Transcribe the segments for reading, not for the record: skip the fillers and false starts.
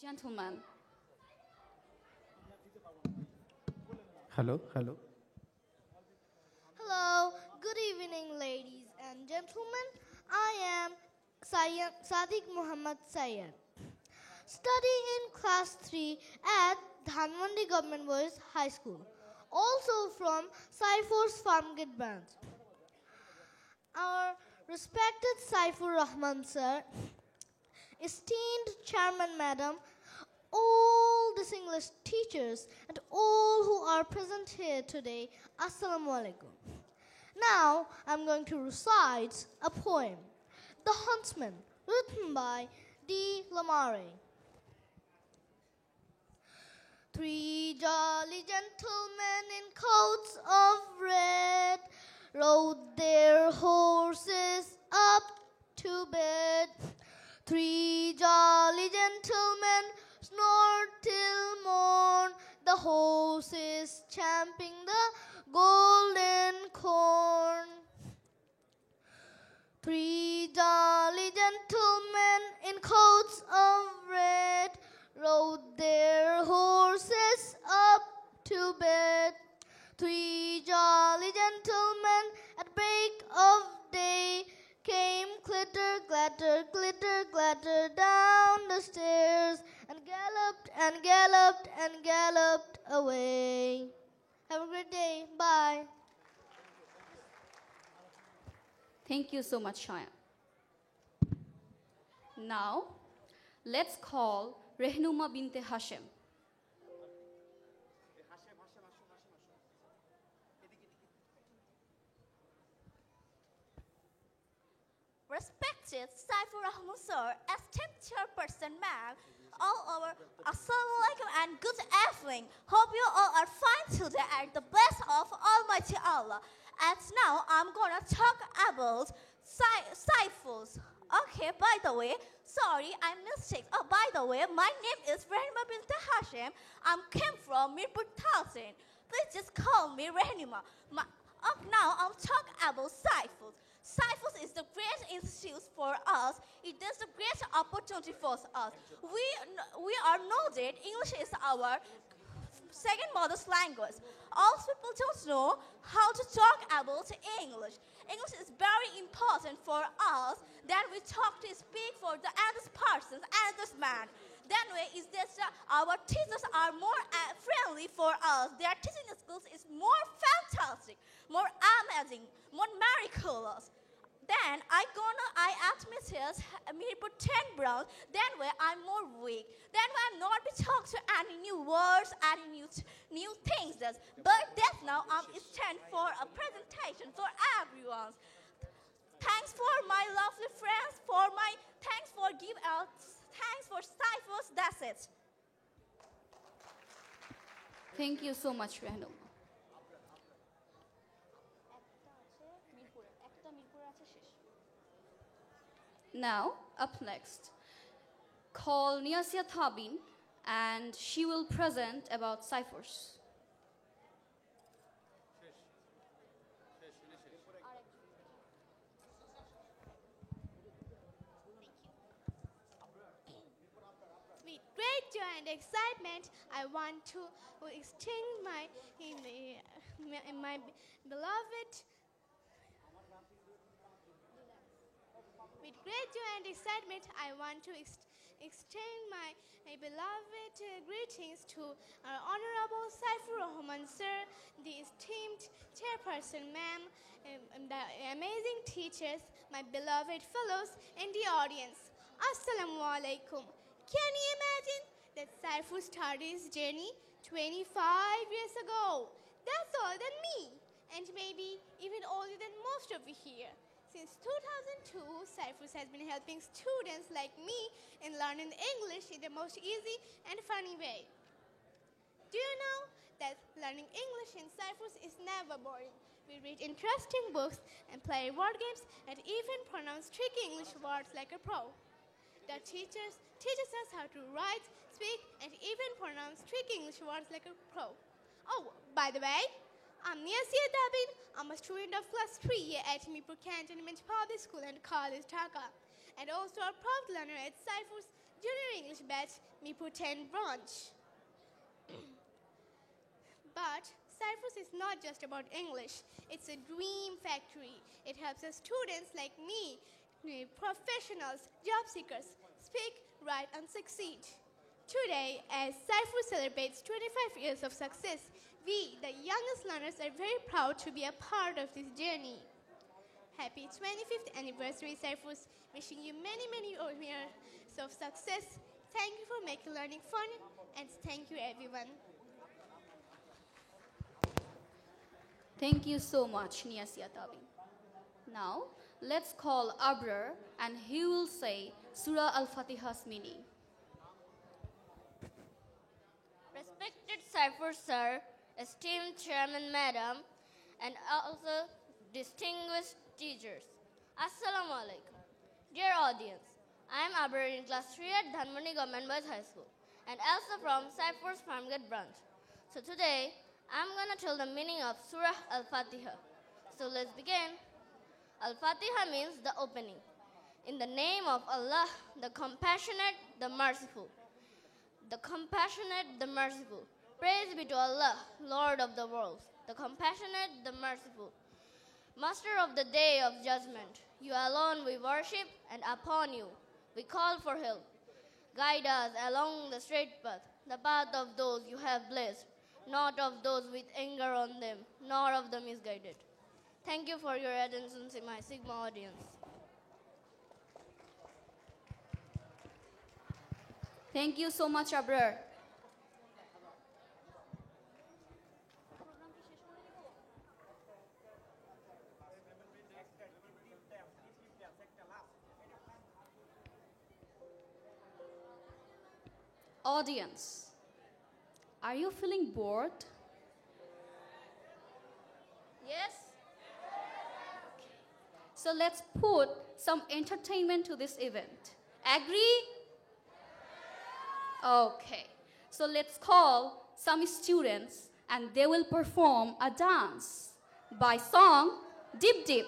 Gentlemen, Hello, hello. Hello, good evening, ladies and gentlemen. I am Sadiq Muhammad Sayyed, studying in class 3 at Dhanwandi Government Boys High School, also from Saifor's Farmgate branch. Our respected Saifur Rahman sir, esteemed chairman madam, all distinguished teachers and all who are present here today, Assalamu alaikum. Now I'm going to recite a poem, The Huntsman, written by D. Lamare. Three jolly gentlemen in coats of red rode their horses up to bed. Three jolly gentlemen snored till morn, the horses champing the golden corn. Three jolly gentlemen in coats of red rode their horses up to bed. Three jolly gentlemen at break of day came clitter, clatter, glitter, clatter down the stairs and galloped and galloped and galloped away. Have a great day. Bye. thank you so much, Shayan. Now, let's call Rehnuma binte Hashem. Respected Saifur Rahman sir, esteemed chairperson ma'am, all over Assalamu alaikum and good evening. Hope you all are fine today and the bless of Almighty Allah. And now I'm gonna talk about Saifus. Okay, by the way, sorry, I mistake. Oh, by the way, my name is Rehnuma bint Hashem. I came from Mirpur Thousand. Please just call me Rehnuma. Now I'll talk about Saifus. Saifus is the great institute for us. It is a great opportunity for us. We are know that English is our second mother's language. All people don't know how to talk about English. English is very important for us that we talk to speak for the other persons and this man. That way is that our teachers are more friendly for us. Their teaching skills is more fantastic, more amazing, more miraculous. Then I admitted me put 10 brown. That way I'm more weak. That way I'm not be talk to any new words, any new things. But that now I'm stand for a presentation for everyone. Thanks for my lovely friends, thanks for give out, thanks for Saifus, that's it. Thank you so much, Rehnuma. Now, up next, call Niasia Thabin, and she will present about ciphers. With great joy and excitement, I want to extend my beloved. With great joy and excitement, I want to extend my beloved greetings to our Honorable Saifur Rahman sir, the esteemed chairperson ma'am, the amazing teachers, my beloved fellows in the audience. Assalamu alaikum. Can you imagine that Saifur started his journey 25 years ago? That's older than me, and maybe even older than most of you here. Since 2002, Saifus has been helping students like me in learning English in the most easy and funny way. Do you know that learning English in Saifus is never boring? We read interesting books and play word games and even pronounce tricky English words like a pro. The teachers teaches us how to write, speak, and even pronounce tricky English words like a pro. Oh, by the way, I'm Niasia Thabin. I'm a student of class 3 at Mirpur Cantonment Public School and College, Dhaka, and also a proud learner at Saifur's Junior English batch me put 10 branch. But Cyprus is not just about English. It's a dream factory. It helps us students like me, professionals, job seekers, speak, write, and succeed. Today, as Cyprus celebrates 25 years of success, we, the youngest learners, are very proud to be a part of this journey. Happy 25th anniversary, Cyprus. Wishing you many, many years of success. Thank you for making learning fun, and thank you, everyone. Thank you so much, Niasia Tabin. Now, let's call Abrar and he will say Surah Al-Fatiha's meaning. Respected Cyprus sir, esteemed chairman madam, and also distinguished teachers. Assalamu alaikum. Dear audience, I am Abrar in class 3 at Dhanmoni Government Boys High School and also from Cyprus Farmgate branch. So today, I'm going to tell the meaning of Surah Al-Fatiha. So let's begin. Al-Fatiha means the opening. In the name of Allah, the compassionate, the merciful. The compassionate, the merciful. Praise be to Allah, Lord of the worlds. The compassionate, the merciful. Master of the day of judgment. You alone we worship, and upon you we call for help. Guide us along the straight path, the path of those you have blessed, not of those with anger on them, nor of the misguided. Thank you for your attention to my Sigma audience. Thank you so much, Abrar. Audience, are you feeling bored? Yes? So let's put some entertainment to this event. Agree? Okay. So let's call some students and they will perform a dance by song Dip Dip.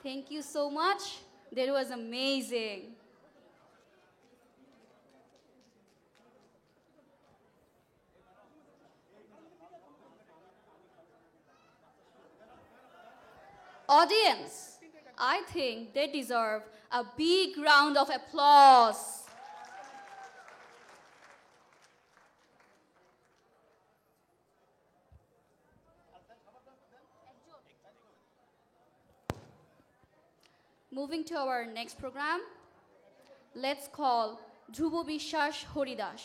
Thank you so much. That was amazing. Audience, I think they deserve a big round of applause. Moving to our next program, let's call Dhruvo Biswas Horidas,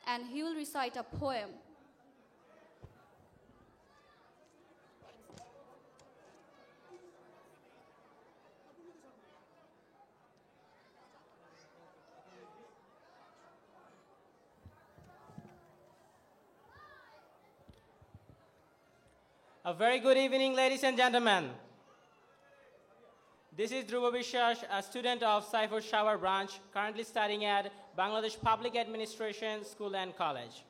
and he will recite a poem. A very good evening, ladies and gentlemen. This is Dhruvo Biswas, a student of Saifur Shower branch, currently studying at Bangladesh Public Administration School and College.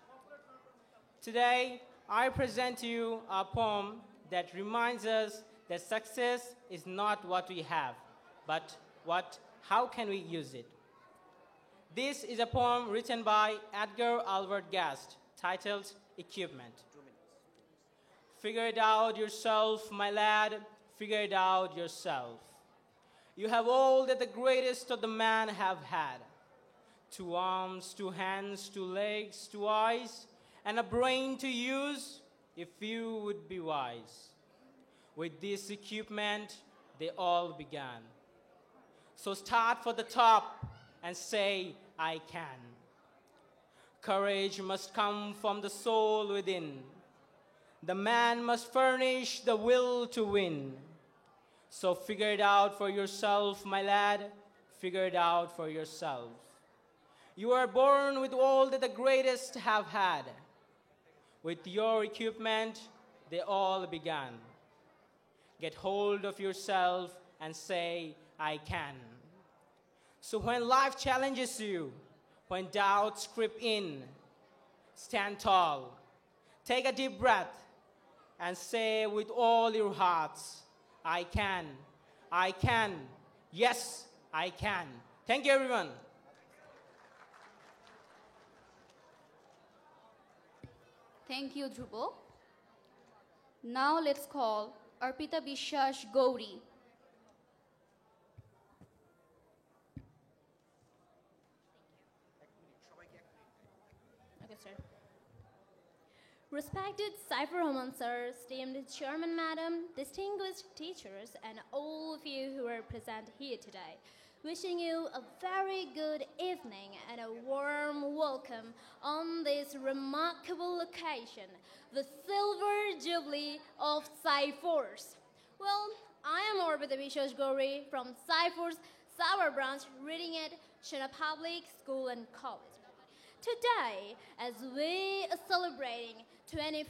Today, I present to you a poem that reminds us that success is not what we have, but how can we use it. This is a poem written by Edgar Albert Guest, titled Equipment. Figure it out yourself, my lad, figure it out yourself. You have all that the greatest of the man have had. 2 arms, 2 hands, 2 legs, 2 eyes, and a brain to use if you would be wise. With this equipment, they all began. So start for the top and say, I can. Courage must come from the soul within. The man must furnish the will to win. So figure it out for yourself, my lad. Figure it out for yourself. You are born with all that the greatest have had. With your equipment, they all began. Get hold of yourself and say, I can. So when life challenges you, when doubts creep in, stand tall. Take a deep breath and say with all your hearts, I can, yes, I can. Thank you, everyone. Thank you, Dhruvo. Now let's call Arpita Biswas Gauri. Okay, sir. Respected Saifur Rahman sir, esteemed chairman madam, distinguished teachers, and all of you who are present here today, wishing you a very good evening and a warm welcome on this remarkable occasion, the Silver Jubilee of Saifurs. Well, I am Arpita Biswas Gauri from Saifur's Sour branch, reading at Chennai Public School and College. Today, as we are celebrating 25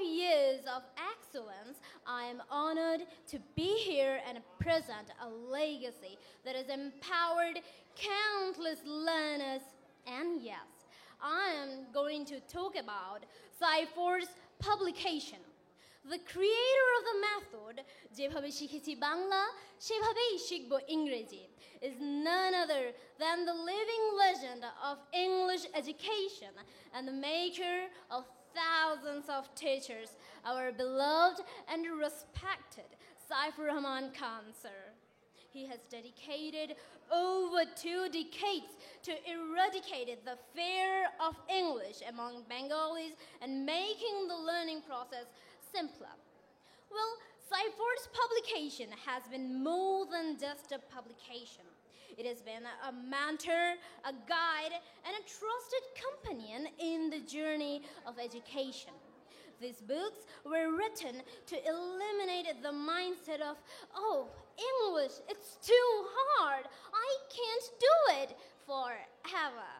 years of excellence, I am honored to be here and present a legacy that has empowered countless learners. And yes, I am going to talk about Saifur's publication. The creator of the method, যেভাবে শিখেছি বাংলা, সেভাবেই শিখব ইংরেজি, is none other than the living legend of English education and the maker of thousands of teachers, our beloved and respected Saifur Rahman Khan, sir. He has dedicated over 2 decades to eradicating the fear of English among Bengalis and making the learning process simpler. Well, Saifur's publication has been more than just a publication. It has been a mentor, a guide, and a trusted companion in the journey of education. These books were written to eliminate the mindset of, oh, English, it's too hard, I can't do it forever.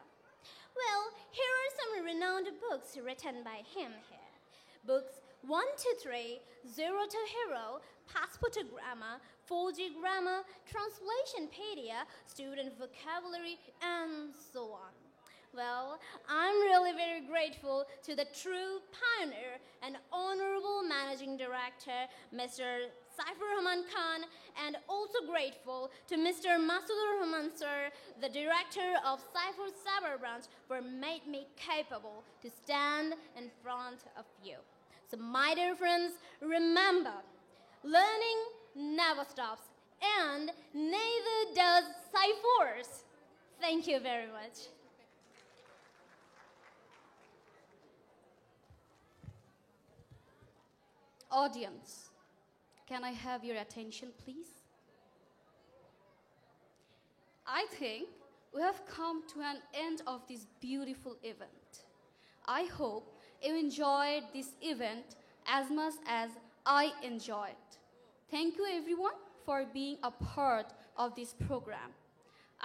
Well, here are some renowned books written by him here. Books 1 to 3, 0 to Hero, Passport to Grammar, 4G Grammar, Translationpedia, Student Vocabulary, and so on. Well, I'm really very grateful to the true pioneer and honorable managing director, Mr. Saifur Rahman Khan, and also grateful to Mr. Masudur Rahman sir, the director of Saifur Sabar branch, for made me capable to stand in front of you. So my dear friends, remember, learning never stops, and neither does Saifur's. Thank you very much. Audience, can I have your attention, please? I think we have come to an end of this beautiful event. I hope you enjoyed this event as much as I enjoyed. Thank you everyone for being a part of this program.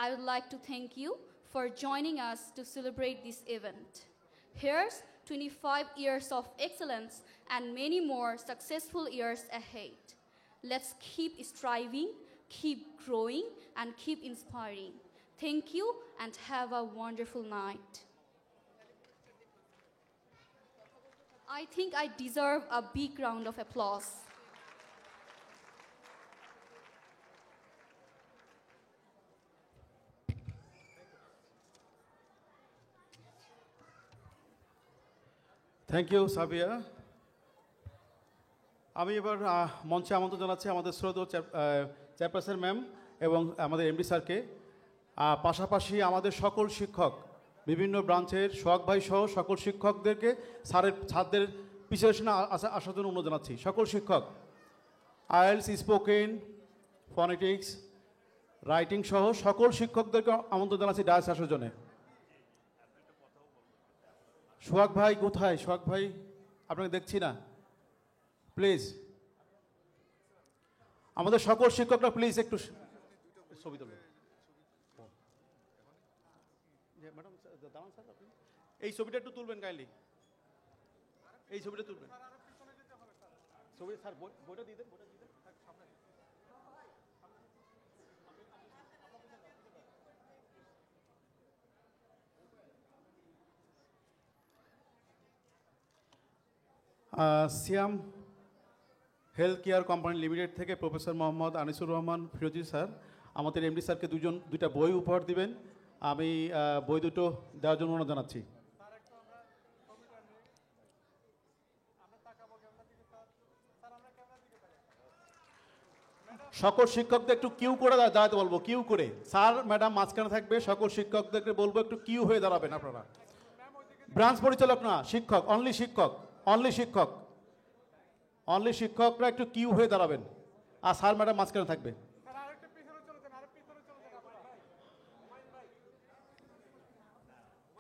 I would like to thank you for joining us to celebrate this event. Here's 25 years of excellence and many more successful years ahead. Let's keep striving, keep growing, and keep inspiring. Thank you and have a wonderful night. I think I deserve a big round of applause. Thank you Sabiya. আমি এবার মঞ্চে আমন্ত্রণ জানাচ্ছি আমাদের শ্রদ্ধেয় chairperson ma'am এবং আমাদের MD স্যারকে, পাশাপাশি আমাদের সকল শিক্ষক, বিভিন্ন ব্রাঞ্চের সোহাগ ভাই সহ সকল শিক্ষকদেরকে স্যারের ছাত্রদের প্রিপারেশনে আসার জন্য অনুরোধ জানাচ্ছি। সকল শিক্ষক, আইএলস, স্পোকেন, ফনেটিক্স, রাইটিং সহ সকল শিক্ষকদেরকে আমন্ত্রণ জানাচ্ছি ডায়াস আসার জন্য। সোহাগ ভাই কোথায়? সোহাগ ভাই আপনাকে দেখছি না, প্লিজ। আমাদের সকল শিক্ষকরা প্লিজ একটু ছবি তুলবেন। ম্যাডাম দাঁড়ান স্যার, আপনি এই ছবিটা একটু তুলবেন কাইন্ডলি, এই ছবিটা তুলবেন। ছবি স্যার বইটা দিয়ে দেন, বইটা দিয়ে দেন। সিয়াম হেলথ কেয়ার কোম্পানি লিমিটেড থেকে প্রফেসর মোহাম্মদ আনিসুর রহমান ফিরোজি স্যার আমাদের এমডি স্যারকে দুইটা বই উপহার দিবেন। আমি বই দুটো দেওয়ার জন্য অনুরোধ জানাচ্ছি। সকল শিক্ষকদের একটু কিউ করে দাঁড়াতে বলবো, কিউ করে। স্যার ম্যাডাম মাঝখানে থাকবে, সকল শিক্ষকদেরকে বলবো একটু কিউ হয়ে দাঁড়াবেন আপনারা। ব্রাঞ্চ পরিচালক না, শিক্ষক, অনলি শিক্ষক, অনলি শিক্ষক, অনলি শিক্ষকরা একটু কিউ হয়ে দাঁড়াবেন, আর স্যার ম্যাডাম মাঝখানে থাকবে।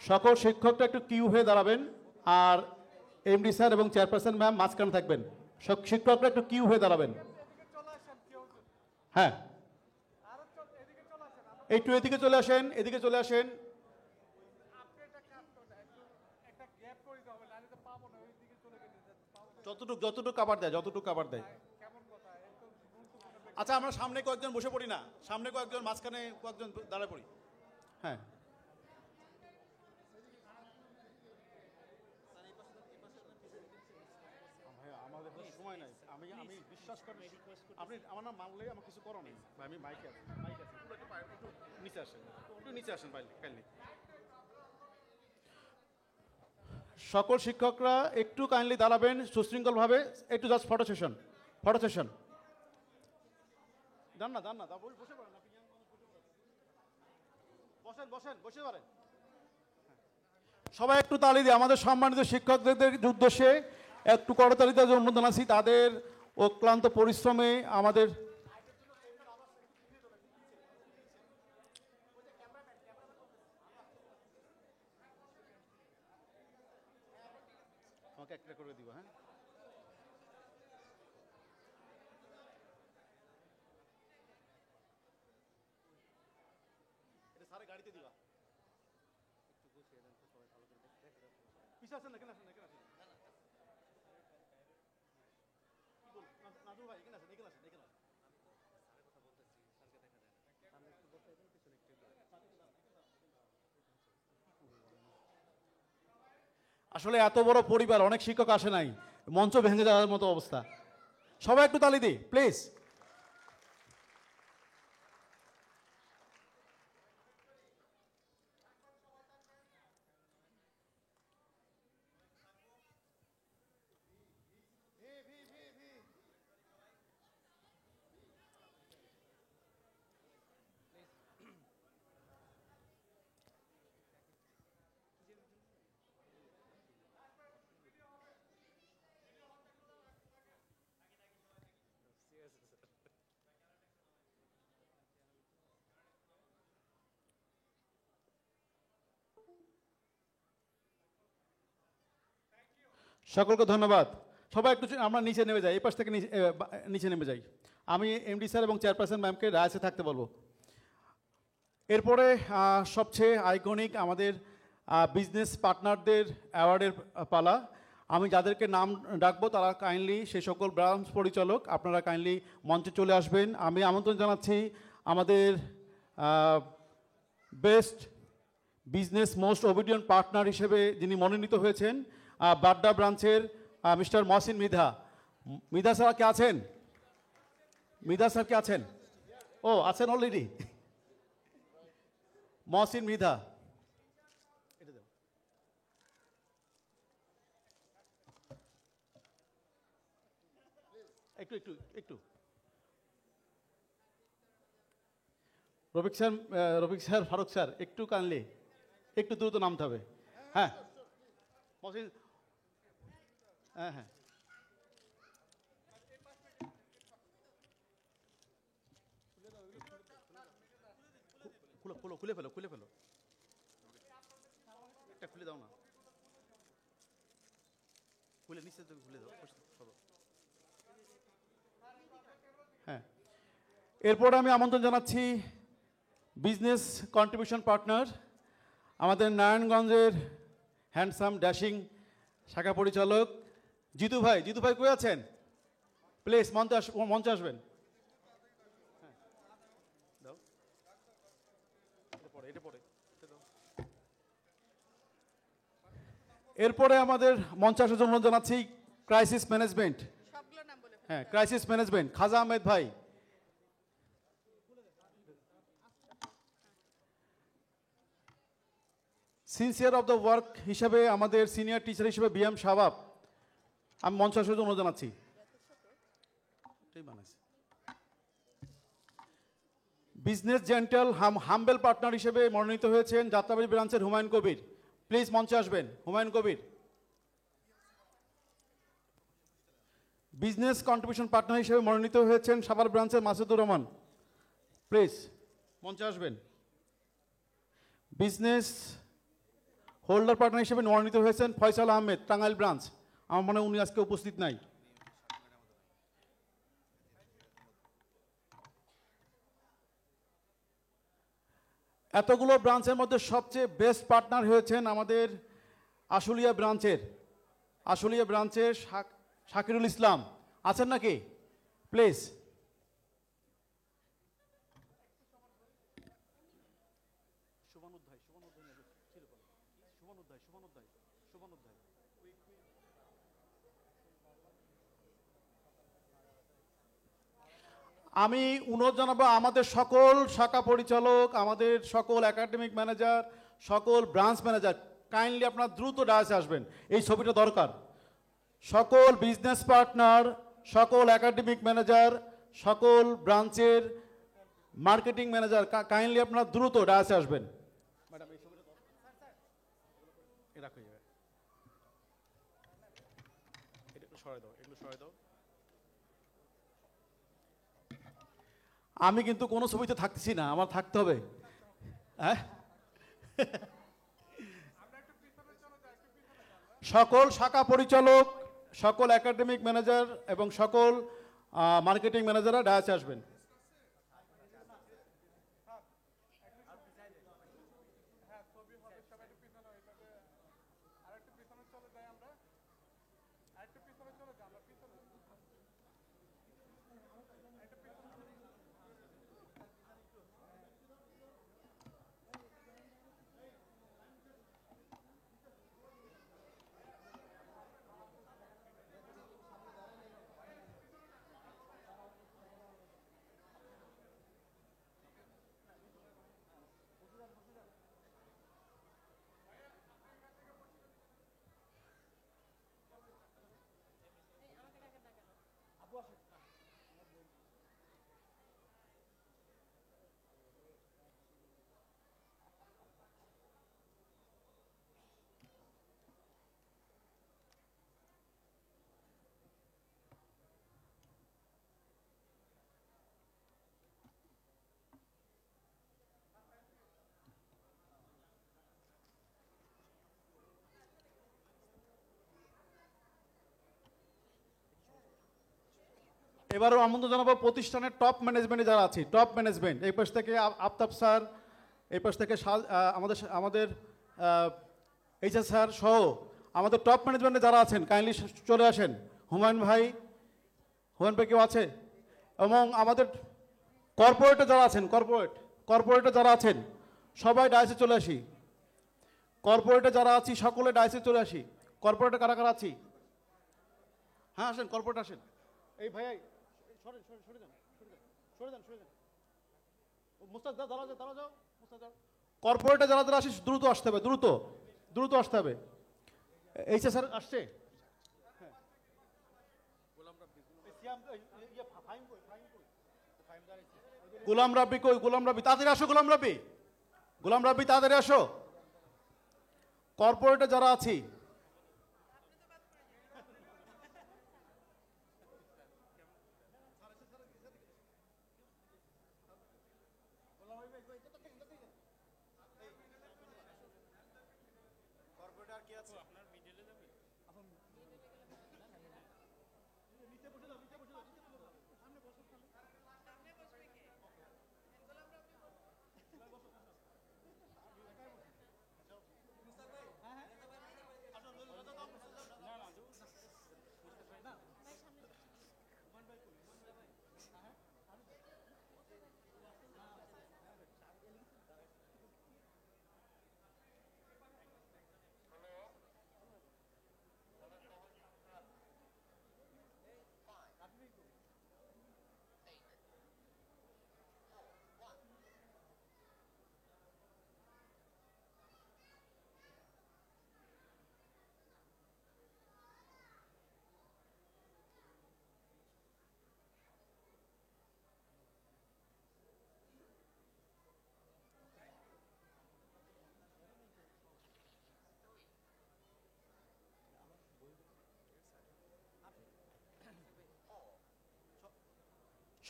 সকল শিক্ষকরা একটু কিউ হয়ে দাঁড়াবেন, আর এমডি স্যার এবং চেয়ারপারসন ম্যাম মাঝখানে থাকবেন। শিক্ষকরা একটু কিউ হয়ে দাঁড়াবেন। হ্যাঁ, একটু এদিকে চলে আসেন, এদিকে চলে আসেন। যতটুকু কাভার দেয়, যতটুকু কাভার দেয়। আচ্ছা, আমরা সামনে কয়েকজন বসে পড়ি না, সামনে কয়েকজন, মাঝখানে কয়েকজন দাঁড়ায় পড়ি। হ্যাঁ, আমাদের সময় নাই, আমি বিশ্বাস করি আপনি আমার নাম মানলে আমার কিছু করো নেই। আমি মাইকে আছি, একটু নিচে আসেন, একটু নিচে আসেন কাইন্ডলি। সকল শিক্ষকরা একটু কাইন্ডলি দাঁড়াবেন সুশৃঙ্খলভাবে। একটু just photo session, photo session. দাঁড়ান না, দাঁড়ান না, বসে পড়েন, বসেন বসেন, বসে পারেন। সবাই একটু তালি দিয়ে আমাদের সম্মানিত শিক্ষকদের উদ্দেশ্যে একটু করতালিতে অনুরোধ জানাচ্ছি। তাদের অক্লান্ত পরিশ্রমে আমাদের আমাকে একটা করে দিব। হ্যাঁ, এটা সারে গাড়িতে দিবা, একটু গুছিয়ে দেন তো সবাই ভালো করে দেখে। পিছে আসেন না, কেন আসেন, কেন আসেন, কি বল নাজুল ভাই, কেন আসেন, এখানে আসেন, এখানে আসেন। আসলে এত বড় পরিবার, অনেক শিক্ষক আসে নাই, মঞ্চ ভেঙে যাওয়ার মতো অবস্থা। সবাই একটু তালি দিই প্লিজ। সকলকে ধন্যবাদ। সবাই একটু আমরা নিচে নেমে যাই, এই পাশ থেকে নিচে নেমে যাই। আমি এমডি স্যার এবং চেয়ারপারসন ম্যামকে রায়সে থাকতে বলবো। এরপরে সবচেয়ে আইকনিক আমাদের বিজনেস পার্টনারদের অ্যাওয়ার্ডের পালা। আমি যাদেরকে নাম ডাকবো তারা কাইন্ডলি সেই সকল ব্রাঞ্চ পরিচালক আপনারা কাইন্ডলি মঞ্চে চলে আসবেন। আমি আমন্ত্রণ জানাচ্ছি আমাদের best business most obedient partner হিসেবে যিনি মনোনীত হয়েছেন বাড্ডা ব্রাঞ্চের মিস্টার মহসিন মৃধা। মৃধা স্যার কে আছেন? মৃধা স্যার কে আছেন? ও আছেন অলরেডি। মহসিন মৃধা, একটু একটু একটু রফিক স্যার ফারুক স্যার একটু কানলে একটু দ্রুত নামতে হবে। হ্যাঁ মহসিন, হ্যাঁ হ্যাঁ খুলে ফেলো একটা খুলে দাও না, খুলে নিচে খুলে দাও। হ্যাঁ, এরপর আমি আমন্ত্রণ জানাচ্ছি বিজনেস কন্ট্রিবিউশন পার্টনার আমাদের নারায়ণগঞ্জের হ্যান্ডসাম ড্যাশিং শাখা পরিচালক জিতু ভাই। জিতু ভাই কই আছেন? প্লিজ মঞ্চে আসবেন। এরপরে আমাদের মঞ্চে আসার জন্য জানাচ্ছি ক্রাইসিস ম্যানেজমেন্ট। হ্যাঁ, ক্রাইসিস ম্যানেজমেন্ট খাজা আহমেদ ভাই। সিনসিয়ার অফ দ্য ওয়ার্ক হিসাবে আমাদের সিনিয়র টিচার হিসেবে বিএম শাবাব। আমি মঞ্চে আসার জন্য জানাচ্ছি। বিজনেস জেন্টাল হাম্বেল পার্টনার হিসেবে মনোনীত হয়েছেন যাত্রাবাড়ি ব্রাঞ্চের হুমায়ুন কবির। প্লিজ মঞ্চে আসবেন Humayun Kabir. Business contribution partner হিসেবে মনোনীত হয়েছেন সাভার ব্রাঞ্চের মাসুদুর রহমান। প্লিজ মঞ্চে আসবেন। বিজনেস হোল্ডার পার্টনার হিসেবে মনোনীত হয়েছেন ফয়সাল আহমেদ টাঙ্গাইল ব্রাঞ্চ। আমার মনে হয় উনি আজকে উপস্থিত নাই। এতগুলো ব্রাঞ্চের মধ্যে সবচেয়ে বেস্ট পার্টনার হয়েছেন আমাদের আশুলিয়া ব্রাঞ্চের শাকিরুল ইসলাম। আছেন নাকি? প্লিজ। আমি অনুরোধ জানাবো আমাদের সকল শাখা পরিচালক, আমাদের সকল একাডেমিক ম্যানেজার, সকল ব্রাঞ্চ ম্যানেজার কাইন্ডলি আপনারা দ্রুত ডায়াসে আসবেন, এই ছবিটা দরকার। সকল বিজনেস পার্টনার, সকল একাডেমিক ম্যানেজার, সকল ব্রাঞ্চের মার্কেটিং ম্যানেজার কাইন্ডলি আপনারা দ্রুত ডায়াসে আসবেন। ম্যাডাম এই ছবিটা রাখো, এটা একটু সরাই দাও, এগুলো সরাই দাও। আমি কিন্তু কোনো ছবিতে থাকতেছি না, আমার থাকতে হবে। হ্যাঁ, সকল শাখা পরিচালক, সকল একাডেমিক ম্যানেজার এবং সকল মার্কেটিং ম্যানেজাররা ডায়াসে আসবেন। এবারও আমন্ত্রণ জানাবো প্রতিষ্ঠানের টপ ম্যানেজমেন্টে যারা আছে, টপ ম্যানেজমেন্ট। এই পাশ থেকে আফতাব স্যার, এই পাশ থেকে আমাদের এইচএস স্যার সহ আমাদের টপ ম্যানেজমেন্টে যারা আছেন কাইন্ডলি চলে আসেন। হুমায়ুন ভাই কেউ আছে? এবং আমাদের কর্পোরেটে যারা আছেন, কর্পোরেটে যারা আছেন সবাই ডায়াসে চলে আসি। কর্পোরেটে যারা আছি সকলে ডায়াসে চলে আসি। কর্পোরেটে কারা কারা আছি? হ্যাঁ আসেন, কর্পোরেট আসেন। এই ভাই সরে যান। মুস্তাক দাঁড়াও যাও। কর্পোরেটে যারা যারা আসি দ্রুত আসতে হবে, দ্রুত আসতে হবে। এইচএস স্যার আসছে? গোলাম রাব্বি কই? গোলাম রাব্বি তাড়াতাড়ি আসো। গোলাম রাব্বি তাড়াতাড়ি আসো। কর্পোরেটে যারা আছি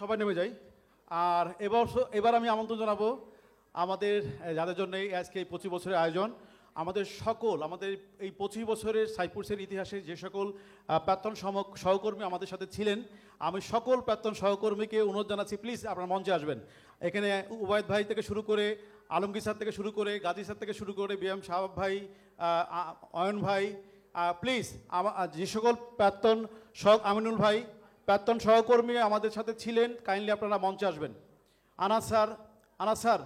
সবাই নেমে যাই। আর এবার আমি আমন্ত্রণ জানাবো আমাদের যাদের জন্য আজকে এই 25 বছরের আয়োজন, আমাদের এই 25 বছরের সাইপ্রাসের ইতিহাসে যে সকল প্রাক্তন সহকর্মী আমাদের সাথে ছিলেন, আমি সকল প্রাক্তন সহকর্মীকে অনুরোধ জানাচ্ছি প্লিজ আপনারা মঞ্চে আসবেন। এখানে উবায়দ ভাই থেকে শুরু করে, আলমগীর স্যার থেকে শুরু করে, গাজী স্যার থেকে শুরু করে, বিএম শাহাব ভাই, অয়ন ভাই, প্লিজ যে সকল আমিনুল ভাই প্রাক্তন সহকর্মী আমাদের সাথে ছিলেন, কাইন্ডলি আপনারা মঞ্চে আসবেন। আনাস স্যার,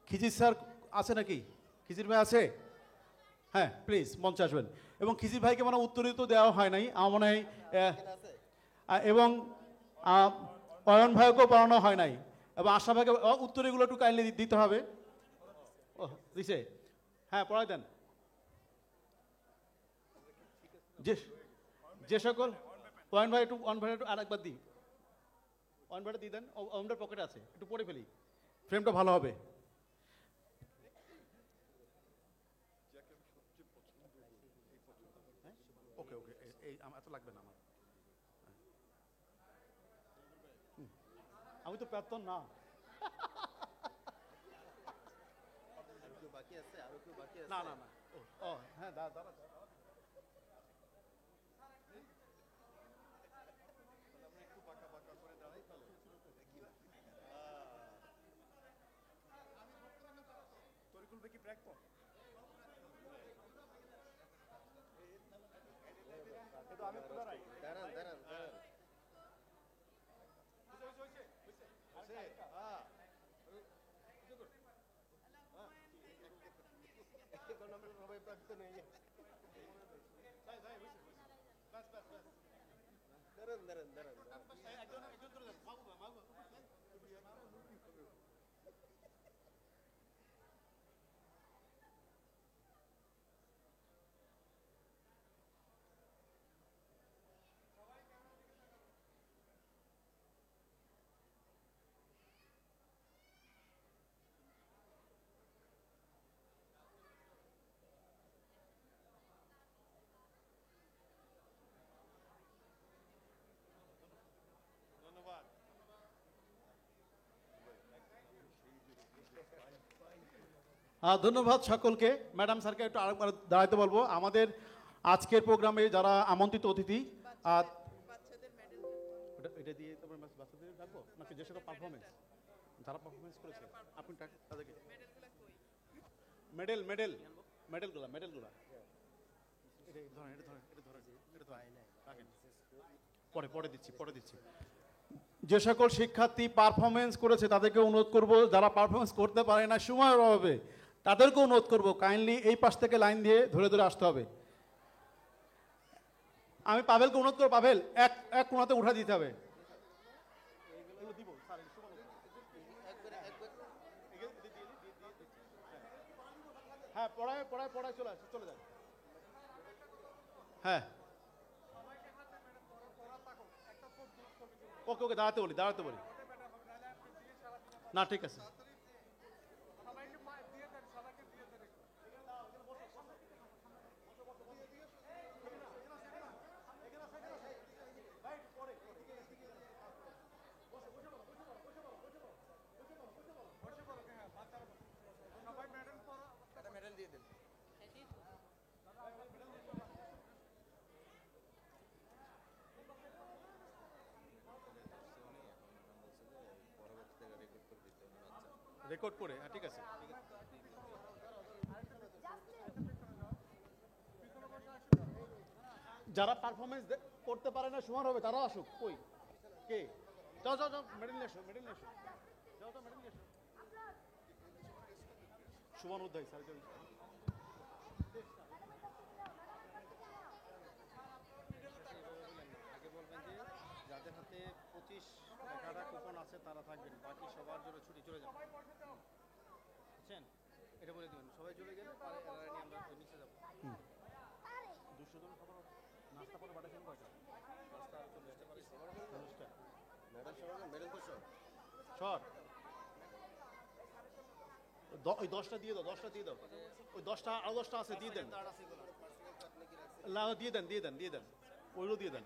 খিজির স্যার আছে নাকি? খিজির ভাই আছে? হ্যাঁ প্লিজ মঞ্চে আসবেন। এবং খিজির ভাইকে মানে উত্তরিত দেওয়া হয় নাই আমার মনে হয়, এবং অয়ন ভাইকেও পড়ানো হয় নাই, এবং আশা ভাইকে উত্তরগুলো একটু কাইন্ডলি দিতে হবে। ও দিছে, হ্যাঁ পড়াই দেন। যে সকল অয়ন ভাই একটু আরেকবার দিই, অয়ন ভাইটা দিয়ে দেন। অয়ন ভাইয়ের পকেটে আছে, একটু পড়ে ফেলি, ফ্রেমটা ভালো হবে। ওকে এই এত লাগবে না আমার, আমি তো প্রাক্তন না। না ও হ্যাঁ দাঁড়া ধন্যবাদ সকলকে। ম্যাডাম স্যারকে একটু আরেকবার দাঁড়াইতে বলবো। আমাদের আজকের প্রোগ্রামে যারা আমন্ত্রিত অতিথি, এটা দিয়ে তারপর বাচ্চাদের রাখবো নাকি যে সকল পারফরমেন্স যারা পারফরমেন্স করেছে আপনি তাদেরকে মেডেলগুলা পরে দিচ্ছি যে সকল শিক্ষার্থী পারফরমেন্স করেছে তাদেরকে অনুরোধ করব, যারা পারফরমেন্স করতে পারে না সময়ের অভাবে তাদেরকেও অনুরোধ করব কাইন্ডলি এই পাশ থেকে লাইন দিয়ে ধরে ধরে আসতে হবে। আমি পাভেলকে অনুরোধ করবো, পাভেল এক কোণাতে উঠা দিতে হবে। হ্যাঁ পড়ায় চলে যায়। হ্যাঁ ওকে দাঁড়াতে বলি না, ঠিক আছে। রেকর্ড করে, হ্যাঁ ঠিক আছে। যারা পারফরমেন্স করতে পারে না সমান হবে তারাও আসুক। কই কে? যাও মেডেল নিয়ে এসো যাও মেডেল নিয়ে এসো। সুমন উদ্ধাই স্যার আগে বলবেন যে যাদের হাতে 25 টাকাটা কুপন আছে তারা থাকবেন, বাকি সবার জন্য ছুটি চলে যাবে, বুঝছেন? এটা বলে দিবেন, সবাই চলে গেলে পরে এরা নিয়ে আমরা নিচে যাবো। 200 জন খাবার নাস্তা করে পাঠাচ্ছেন কয়টা? রাস্তা চলে আসতে পারে সবার জন্য। 40টা মেডেল তো সব শর্ট। ওই 10টা দিয়ে দাও ওই 10টা আরো 10টা আছে দিয়ে দেন। না দিয়ে দেন ওইগুলো দিয়ে দেন।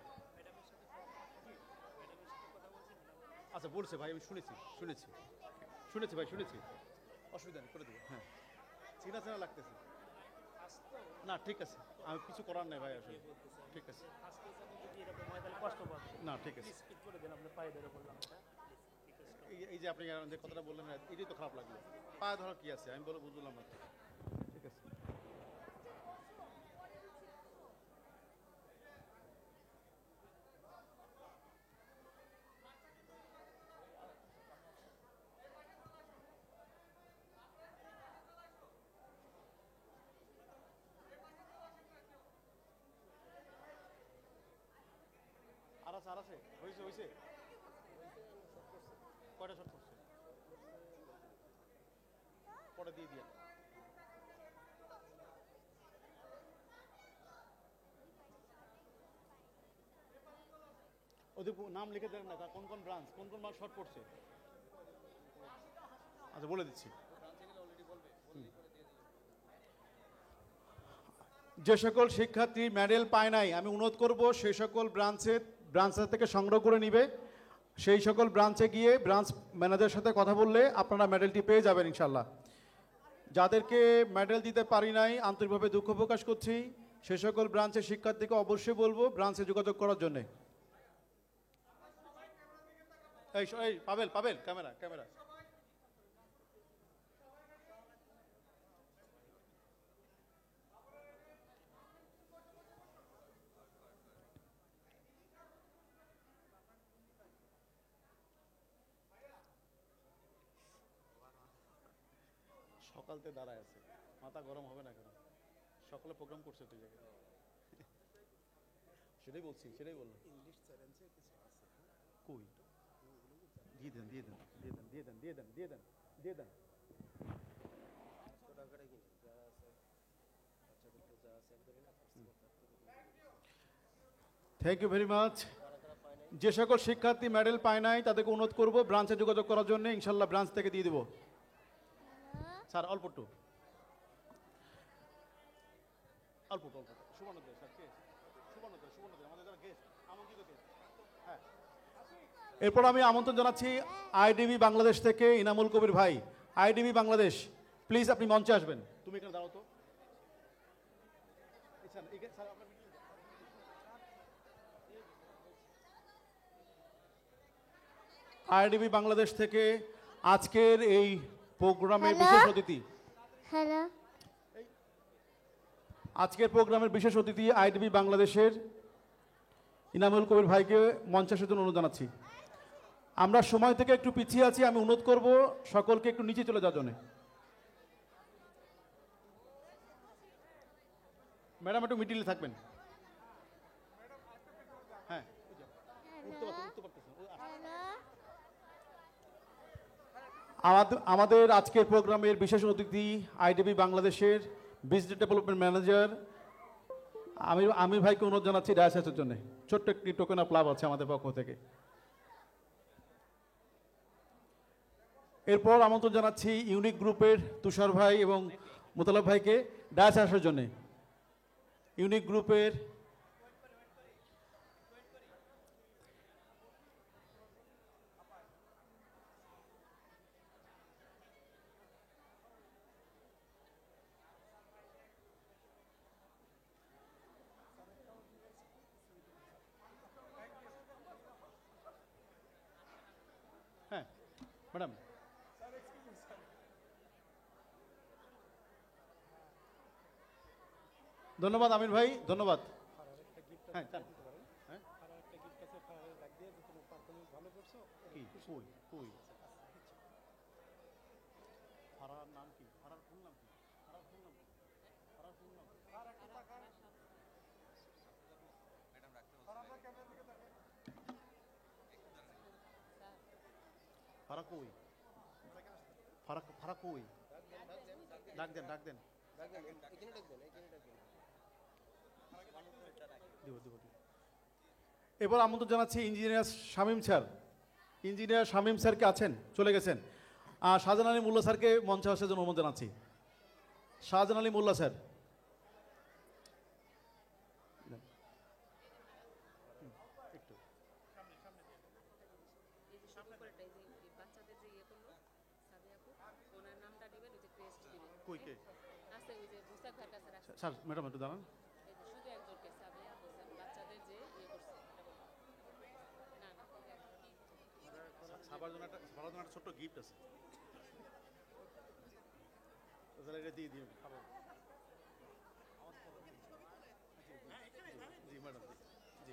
আচ্ছা বলছে ভাই, আমি শুনেছি ভাই, অসুবিধা নেই, করে দেবো। হ্যাঁ চেনা লাগতেছে না, ঠিক আছে, আমি কিছু করার নেই ভাই, আসলে ঠিক আছে না, ঠিক আছে। এই যে আপনি যে কথাটা বললেন এটাই তো খারাপ লাগলো, পায়ে ধরা কি আছে আমি বুঝলাম না, ঠিক আছে। আর আছে হয়েছে কয়টা শট করছে পরে দিয়ে দিয়া ওদের নাম লিখে দেন না, কোন কোন ব্রাঞ্চ কোন মাল শর্ট পড়ছে। আচ্ছা বলে দিচ্ছি, যে সকল শিক্ষার্থী মেডেল পায় নাই আমি অনুরোধ করব সেই সকল ব্রাঞ্চের থেকে সংগ্রহ করে নিবে। সেই সকল ব্রাঞ্চে গিয়ে ব্রাঞ্চ ম্যানেজারের সাথে কথা বললে আপনারা মেডেলটি পেয়ে যাবেন ইনশাল্লাহ। যাদেরকে মেডেল দিতে পারি নাই আন্তরিকভাবে দুঃখ প্রকাশ করছি। সে সকল ব্রাঞ্চের শিক্ষার্থীকে অবশ্যই বলবো ব্রাঞ্চে যোগাযোগ করার জন্য। এই পাবেল ক্যামেরা সকালতে দাঁড়ায় আছে, মাথা গরম হবে না কেন? সকালে প্রোগ্রাম করছে তুই জায়গায়, সেটাই বললাম। কই দিয়ে দেন থ্যাংক ইউ ভেরি মাচ। যে সকল শিক্ষার্থী মেডেল পায় নাই তাদেরকে অনুরোধ করবো ব্রাঞ্চে যোগাযোগ করার জন্য, ইনশাল্লাহ ব্রাঞ্চ থেকে দিয়ে দেবো। স্যার অল্প এরপর আমি আমন্ত্রণ জানাচ্ছি আইডিবি বাংলাদেশ থেকে ইনামুল কবির ভাই। আইডিবি বাংলাদেশ প্লিজ আপনি মঞ্চে আসবেন। তুমি এখানে দাঁড়াও তো। আইডিবি বাংলাদেশ থেকে আজকের এই প্রোগ্রামের বিশেষ অতিথি হ্যালো আজকের প্রোগ্রামের বিশেষ অতিথি আইডিবি বাংলাদেশের ইনামুল কবির ভাইকে মঞ্চে আসার জন্য অনুরোধ জানাচ্ছি। আমরা সময় থেকে একটু পিছিয়ে আছি, আমি অনুরোধ করব সকলকে একটু নিচে চলে যাওয়ার জন্য। ম্যাডাম একটু মিডিলে থাকবেন। হ্যাঁ আমাদের আজকের প্রোগ্রামের বিশেষ অতিথি আইডিবি বাংলাদেশের বিজনেস ডেভেলপমেন্ট ম্যানেজার আমির ভাইকে অনুরোধ জানাচ্ছি ডায়াসে আসার জন্য। ছোট্ট একটি টোকেন অফ লাভ আছে আমাদের পক্ষ থেকে। এরপর আমন্ত্রণ জানাচ্ছি ইউনিক গ্রুপের তুষার ভাই এবং মোতালেব ভাইকে ডায়াসে আসার জন্য। ইউনিক গ্রুপের হ্যাঁ ম্যাডাম ধন্যবাদ আমির ভাই, ধন্যবাদ। হ্যাঁ ডাক দেন। এবার আমন্ত্রণ জানাচ্ছি ইঞ্জিনিয়ার শামীম স্যারকে আছেন, চলে গেছেন। শাহজাহান আলী মোল্লা স্যারকে মঞ্চে আসার জন্য অনুরোধ জানাচ্ছি। Shahjahan Ali Molla sir. Sir madam একটু দাঁড়ান। সবার জন্য একটা ছোট্ট গিফট আছে, এটা দিয়ে দিন। জি ম্যাডাম জি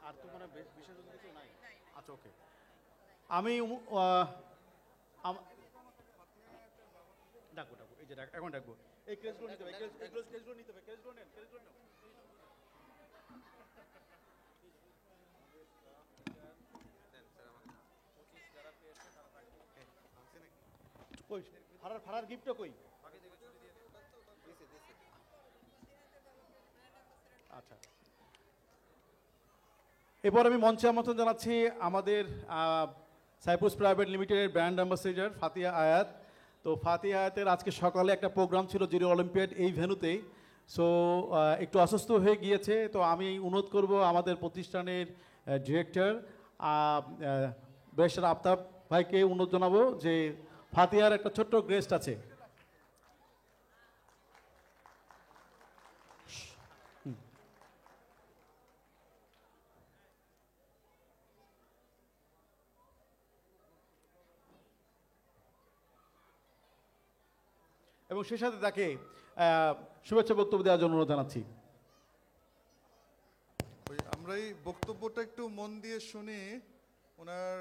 আর তো মানে বিশেষ কিছু নাই। আচ্ছা ওকে, আমি ডাকবো এই যে এখন ডাকবো। এই ক্রেজগুলো নিতে হবে, ক্রেজগুলো নিতে হবে, ক্রেজগুলো নেন, ক্রেজগুলো নেন। কই ফারার গিফটটা কই? আচ্ছা, এরপর আমি মঞ্চে আমন্ত্রণ জানাচ্ছি আমাদের সাইপ্রাস প্রাইভেট লিমিটেডের ব্র্যান্ড অ্যাম্বাসেডর ফাতিয়া আয়াত। তো ফাতিয়া আয়াতের আজকে সকালে একটা প্রোগ্রাম ছিল জিরো অলিম্পিয়াড এই ভেন্যুতেই। সো একটু অসুস্থ হয়ে গিয়েছে। তো আমি অনুরোধ করব আমাদের প্রতিষ্ঠানের ডিরেক্টর বেশর আফতাব ভাইকে অনুরোধ জানাবো যে ফাতিয়ার একটা ছোট্ট গেস্ট আছে। এবং সেই সাথে তাকে শুভেচ্ছা বক্তব্য দেওয়ার জন্য অনুরোধ জানাচ্ছি। আমরা এই বক্তব্যটা একটু মন দিয়ে শুনি। ওনার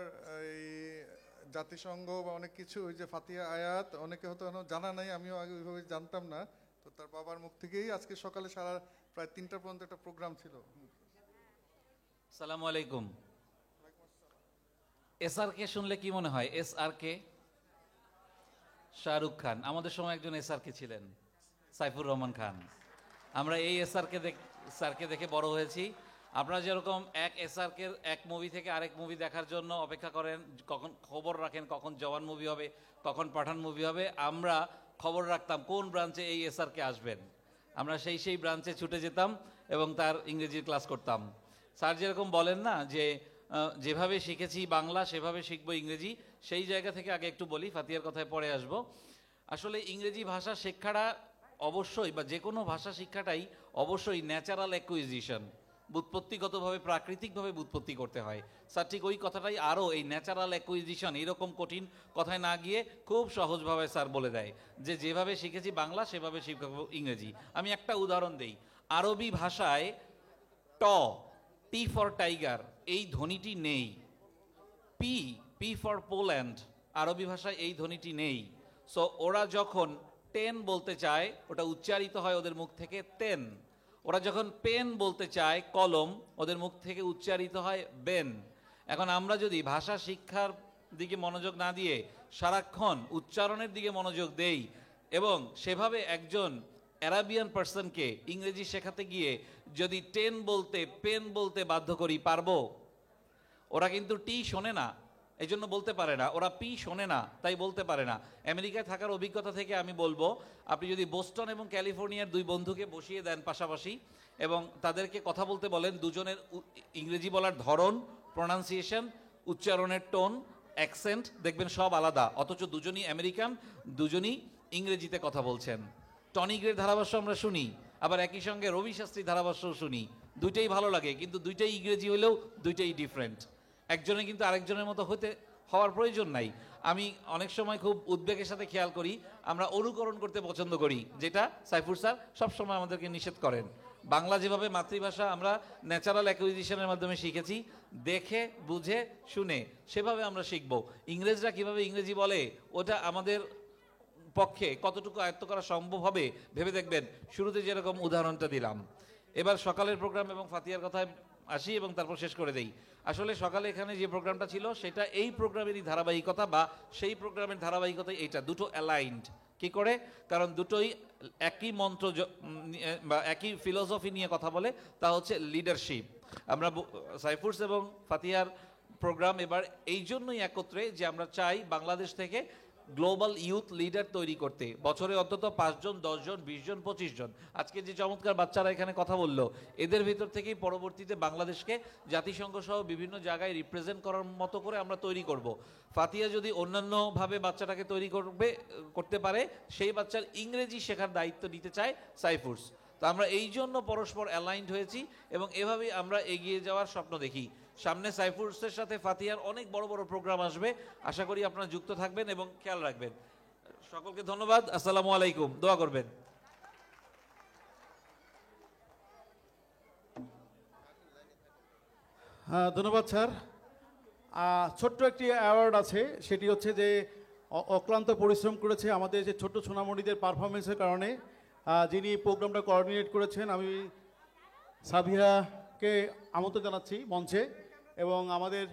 এই জাতিসংঘ বা অনেক কিছু, ওই যে ফাতিয়া আয়াত, অনেকে হয়তো জানা নাই, আমিও আগে ওইভাবে জানতাম না। তো তার বাবার মুখ থেকেই আজকে সকালে সারা প্রায় 3টা পর্যন্ত একটা প্রোগ্রাম ছিল। আসসালামু আলাইকুম। এসআরকে শুনলে কি মনে হয়? এসআরকে শাহরুখ খান। আমাদের সময় একজন এসআরকে ছিলেন, সাইফুর রহমান খান। আমরা এই স্যারকে দেখে বড় হয়েছি। আপনারা যেরকম এক এসআরকে এক মুভি থেকে আরেক মুভি দেখার জন্য অপেক্ষা করেন, কখন খবর রাখেন কখন জওয়ান মুভি হবে, কখন পাঠান মুভি হবে, আমরা খবর রাখতাম কোন ব্রাঞ্চে এই এসআরকে আসবেন। আমরা সেই ব্রাঞ্চে ছুটে যেতাম এবং তার ইংরেজির ক্লাস করতাম। স্যার যেরকম বলেন না যে যেভাবে শিখেছি বাংলা সেভাবে শিখবো ইংরেজি, সেই জায়গা থেকে আগে একটু বলি, ফাতিয়ার কথায় পরে আসব। আসলে ইংরেজি ভাষা শিক্ষাটা অবশ্যই, বা যে কোনো ভাষা শিক্ষাটাই অবশ্যই ন্যাচারাল অ্যাকুইজিশন, ব্যুৎপত্তিগতভাবে প্রাকৃতিকভাবে ব্যুৎপত্তি করতে হয়। স্যার ঠিক ওই কথাটাই আরও এই ন্যাচারাল অ্যাকুইজিশন এরকম কঠিন কথায় না গিয়ে খুব সহজভাবে স্যার বলে দেয় যে যেভাবে শিখেছি বাংলা সেভাবে শিখবো ইংরেজি। আমি একটা উদাহরণ দেই। আরবি ভাষায় ট, টি ফর টাইগার, এই ধ্বনিটি নেই। পি, পি ফর পোল্যান্ড, আরবি ভাষায় এই ধ্বনিটি নেই। সো ওরা যখন টেন বলতে চায় ওটা উচ্চারিত হয় ওদের মুখ থেকে তেন। ওরা যখন পেন বলতে চায় কলম, ওদের মুখ থেকে উচ্চারিত হয় বেন। এখন আমরা যদি ভাষা শিক্ষার দিকে মনোযোগ না দিয়ে সারাক্ষণ উচ্চারণের দিকে মনোযোগ দেই এবং সেভাবে একজন অ্যারাবিয়ান পার্সনকে ইংরেজি শেখাতে গিয়ে যদি টেন বলতে পেন বলতে বাধ্য করি, পারবো? ওরা কিন্তু টি শোনে না, এই জন্য বলতে পারে না। ওরা পি শোনে না, তাই বলতে পারে না। আমেরিকায় থাকার অভিজ্ঞতা থেকে আমি বলবো, আপনি যদি বোস্টন এবং ক্যালিফোর্নিয়ার দুই বন্ধুকে বসিয়ে দেন পাশাপাশি এবং তাদেরকে কথা বলতে বলেন, দুজনের ইংরেজি বলার ধরন, প্রোনাউন্সিয়েশন, উচ্চারণের টোন, অ্যাকসেন্ট দেখবেন সব আলাদা, অথচ দুজনই আমেরিকান, দুজনই ইংরেজিতে কথা বলছেন। টনি গ্রের ধারাভাষ্য আমরা শুনি, আবার একই সঙ্গে রবি শাস্ত্রীর ধারাভাষ্যও শুনি। দুইটাই ভালো লাগে, কিন্তু দুইটাই ইংরেজি হলেও দুইটাই ডিফারেন্ট। একজনে কিন্তু আরেকজনের মতো হওয়ার প্রয়োজন নাই। আমি অনেক সময় খুব উদ্বেগের সাথে খেয়াল করি, আমরা অনুকরণ করতে পছন্দ করি, যেটা সাইফুর স্যার সবসময় আমাদেরকে নিষেধ করেন। বাংলা যেভাবে মাতৃভাষা আমরা ন্যাচারাল অ্যাকুইজিশনের মাধ্যমে শিখেছি, দেখে বুঝে শুনে, সেভাবে আমরা শিখব। ইংরেজরা কিভাবে ইংরেজি বলে ওটা আমাদের পক্ষে কতটুকু আয়ত্ত করা সম্ভব হবে ভেবে দেখবেন। শুরুতে যেরকম উদাহরণটা দিলাম, এবার সকালের প্রোগ্রাম এবং ফাতিয়ার কথায় আসি এবং তারপর শেষ করে দেই। আসলে সকালে এখানে যে প্রোগ্রামটা ছিল সেটা এই প্রোগ্রামেরই ধারাবাহিকতা, বা সেই প্রোগ্রামের ধারাবাহিকতাই এইটা, দুটো অ্যালাইন্ড। কি করে? কারণ দুটোই একই মন্ত্র বা একই ফিলোসফি নিয়ে কথা বলে, তা হচ্ছে লিডারশিপ। আমরা সাইফুরস এবং ফাতিয়ার প্রোগ্রাম এবার এই জন্যই একত্রে যে আমরা চাই বাংলাদেশ থেকে গ্লোবাল ইউথ লিডার তৈরি করতে, বছরে অন্তত 5 জন, 10 জন, 20 জন, 25 জন। আজকে যে চমৎকার বাচ্চারা এখানে কথা বললো, এদের ভিতর থেকেই পরবর্তীতে বাংলাদেশকে জাতিসংঘ সহ বিভিন্ন জায়গায় রিপ্রেজেন্ট করার মতো করে আমরা তৈরি করব। ফাতিয়া যদি অন্যান্যভাবে বাচ্চাটাকে তৈরি করতে পারে, সেই বাচ্চার ইংরেজি শেখার দায়িত্ব নিতে চায় সাইফুরস। তো আমরা এই জন্য পরস্পর অ্যালাইন্ড হয়েছি এবং এভাবেই আমরা এগিয়ে যাওয়ার স্বপ্ন দেখি। সামনে সাইফুরসের সাথে ফাতিয়ার অনেক বড় বড় প্রোগ্রাম আসবে, আশা করি আপনারা যুক্ত থাকবেন এবং খেয়াল রাখবেন। সকলকে ধন্যবাদ, আসসালামু আলাইকুম, দোয়া করবেন। হ্যাঁ, ধন্যবাদ স্যার। ছোট্ট একটি অ্যাওয়ার্ড আছে, সেটি হচ্ছে যে অক্লান্ত পরিশ্রম করেছে আমাদের যে ছোট্ট সোনামণিদের পারফরমেন্সের কারণে, যিনি প্রোগ্রামটা কোঅর্ডিনেট করেছেন, আমি সাবিহাকে আমন্ত্রণ জানাচ্ছি মঞ্চে এবং আমাদের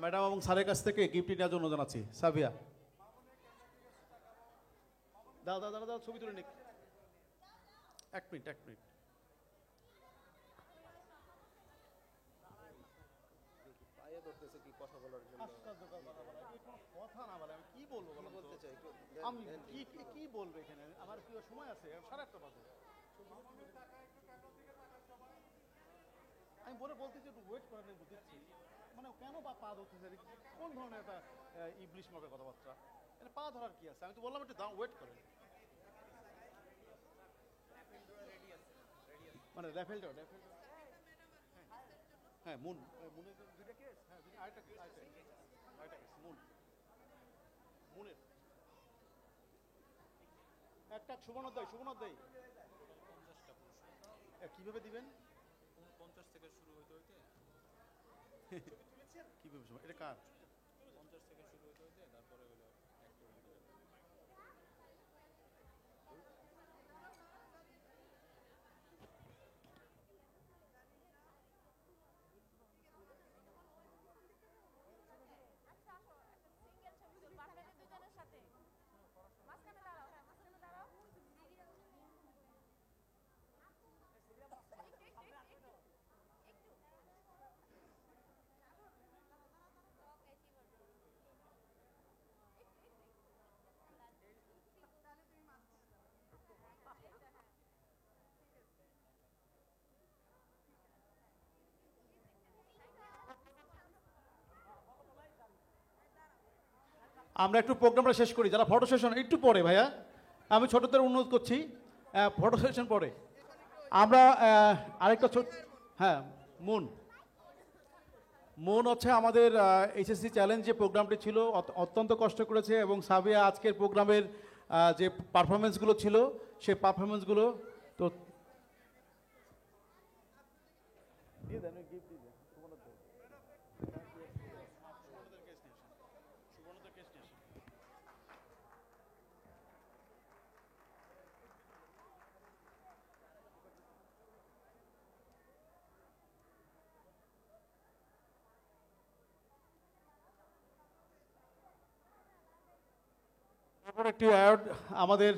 ম্যাডাম এবং স্যারের কাছ থেকে গিফটটি নেওয়ার জন্য জানাচ্ছি। সাবিয়া, দাও দাও দাও দাও, ছবি তুলে নিক। এক মিনিট। কথা না বলে আমি কি বলবো? আমি কি বলবো এখানে? আমার কি সময় আছে? 8:30 বাজে। আমি বলতেছি একটু ওয়েট করেন, দিচ্ছি। মানে কেন পা ধরতেছে? কোন ধরনের একটা ইংলিশ মতো কথাবার্তা? এটা পা ধরার কি আছে? আমি তো বললাম একটু দাও, ওয়েট করেন। মানে র্যাফেলটা হ্যাঁ, মুনের দুইটা কেস, হ্যাঁ আরেকটা কেস, মুনের একটা সুবর্ণোদয় কিভাবে দিবেন? 50 থেকে শুরু হইতে কিভাবে? এটা কার? 50 থেকে শুরু হইতে তারপরে হলো আমরা একটু প্রোগ্রামটা শেষ করি, যারা ফটো সেশন একটু পরে ভাইয়া, আমি ছোটদের অনুরোধ করছি ফটো সেশন পরে আমরা আরেকটা ছোট, হ্যাঁ মুন হচ্ছে আমাদের এইচএসসি চ্যালেঞ্জ যে প্রোগ্রামটি ছিল অত্যন্ত কষ্ট করেছে, এবং সাবিয়া আজকের প্রোগ্রামের যে পারফরমেন্সগুলো ছিল সেই পারফরমেন্সগুলো তো তারপর একটি অ্যাওয়ার্ড আমাদের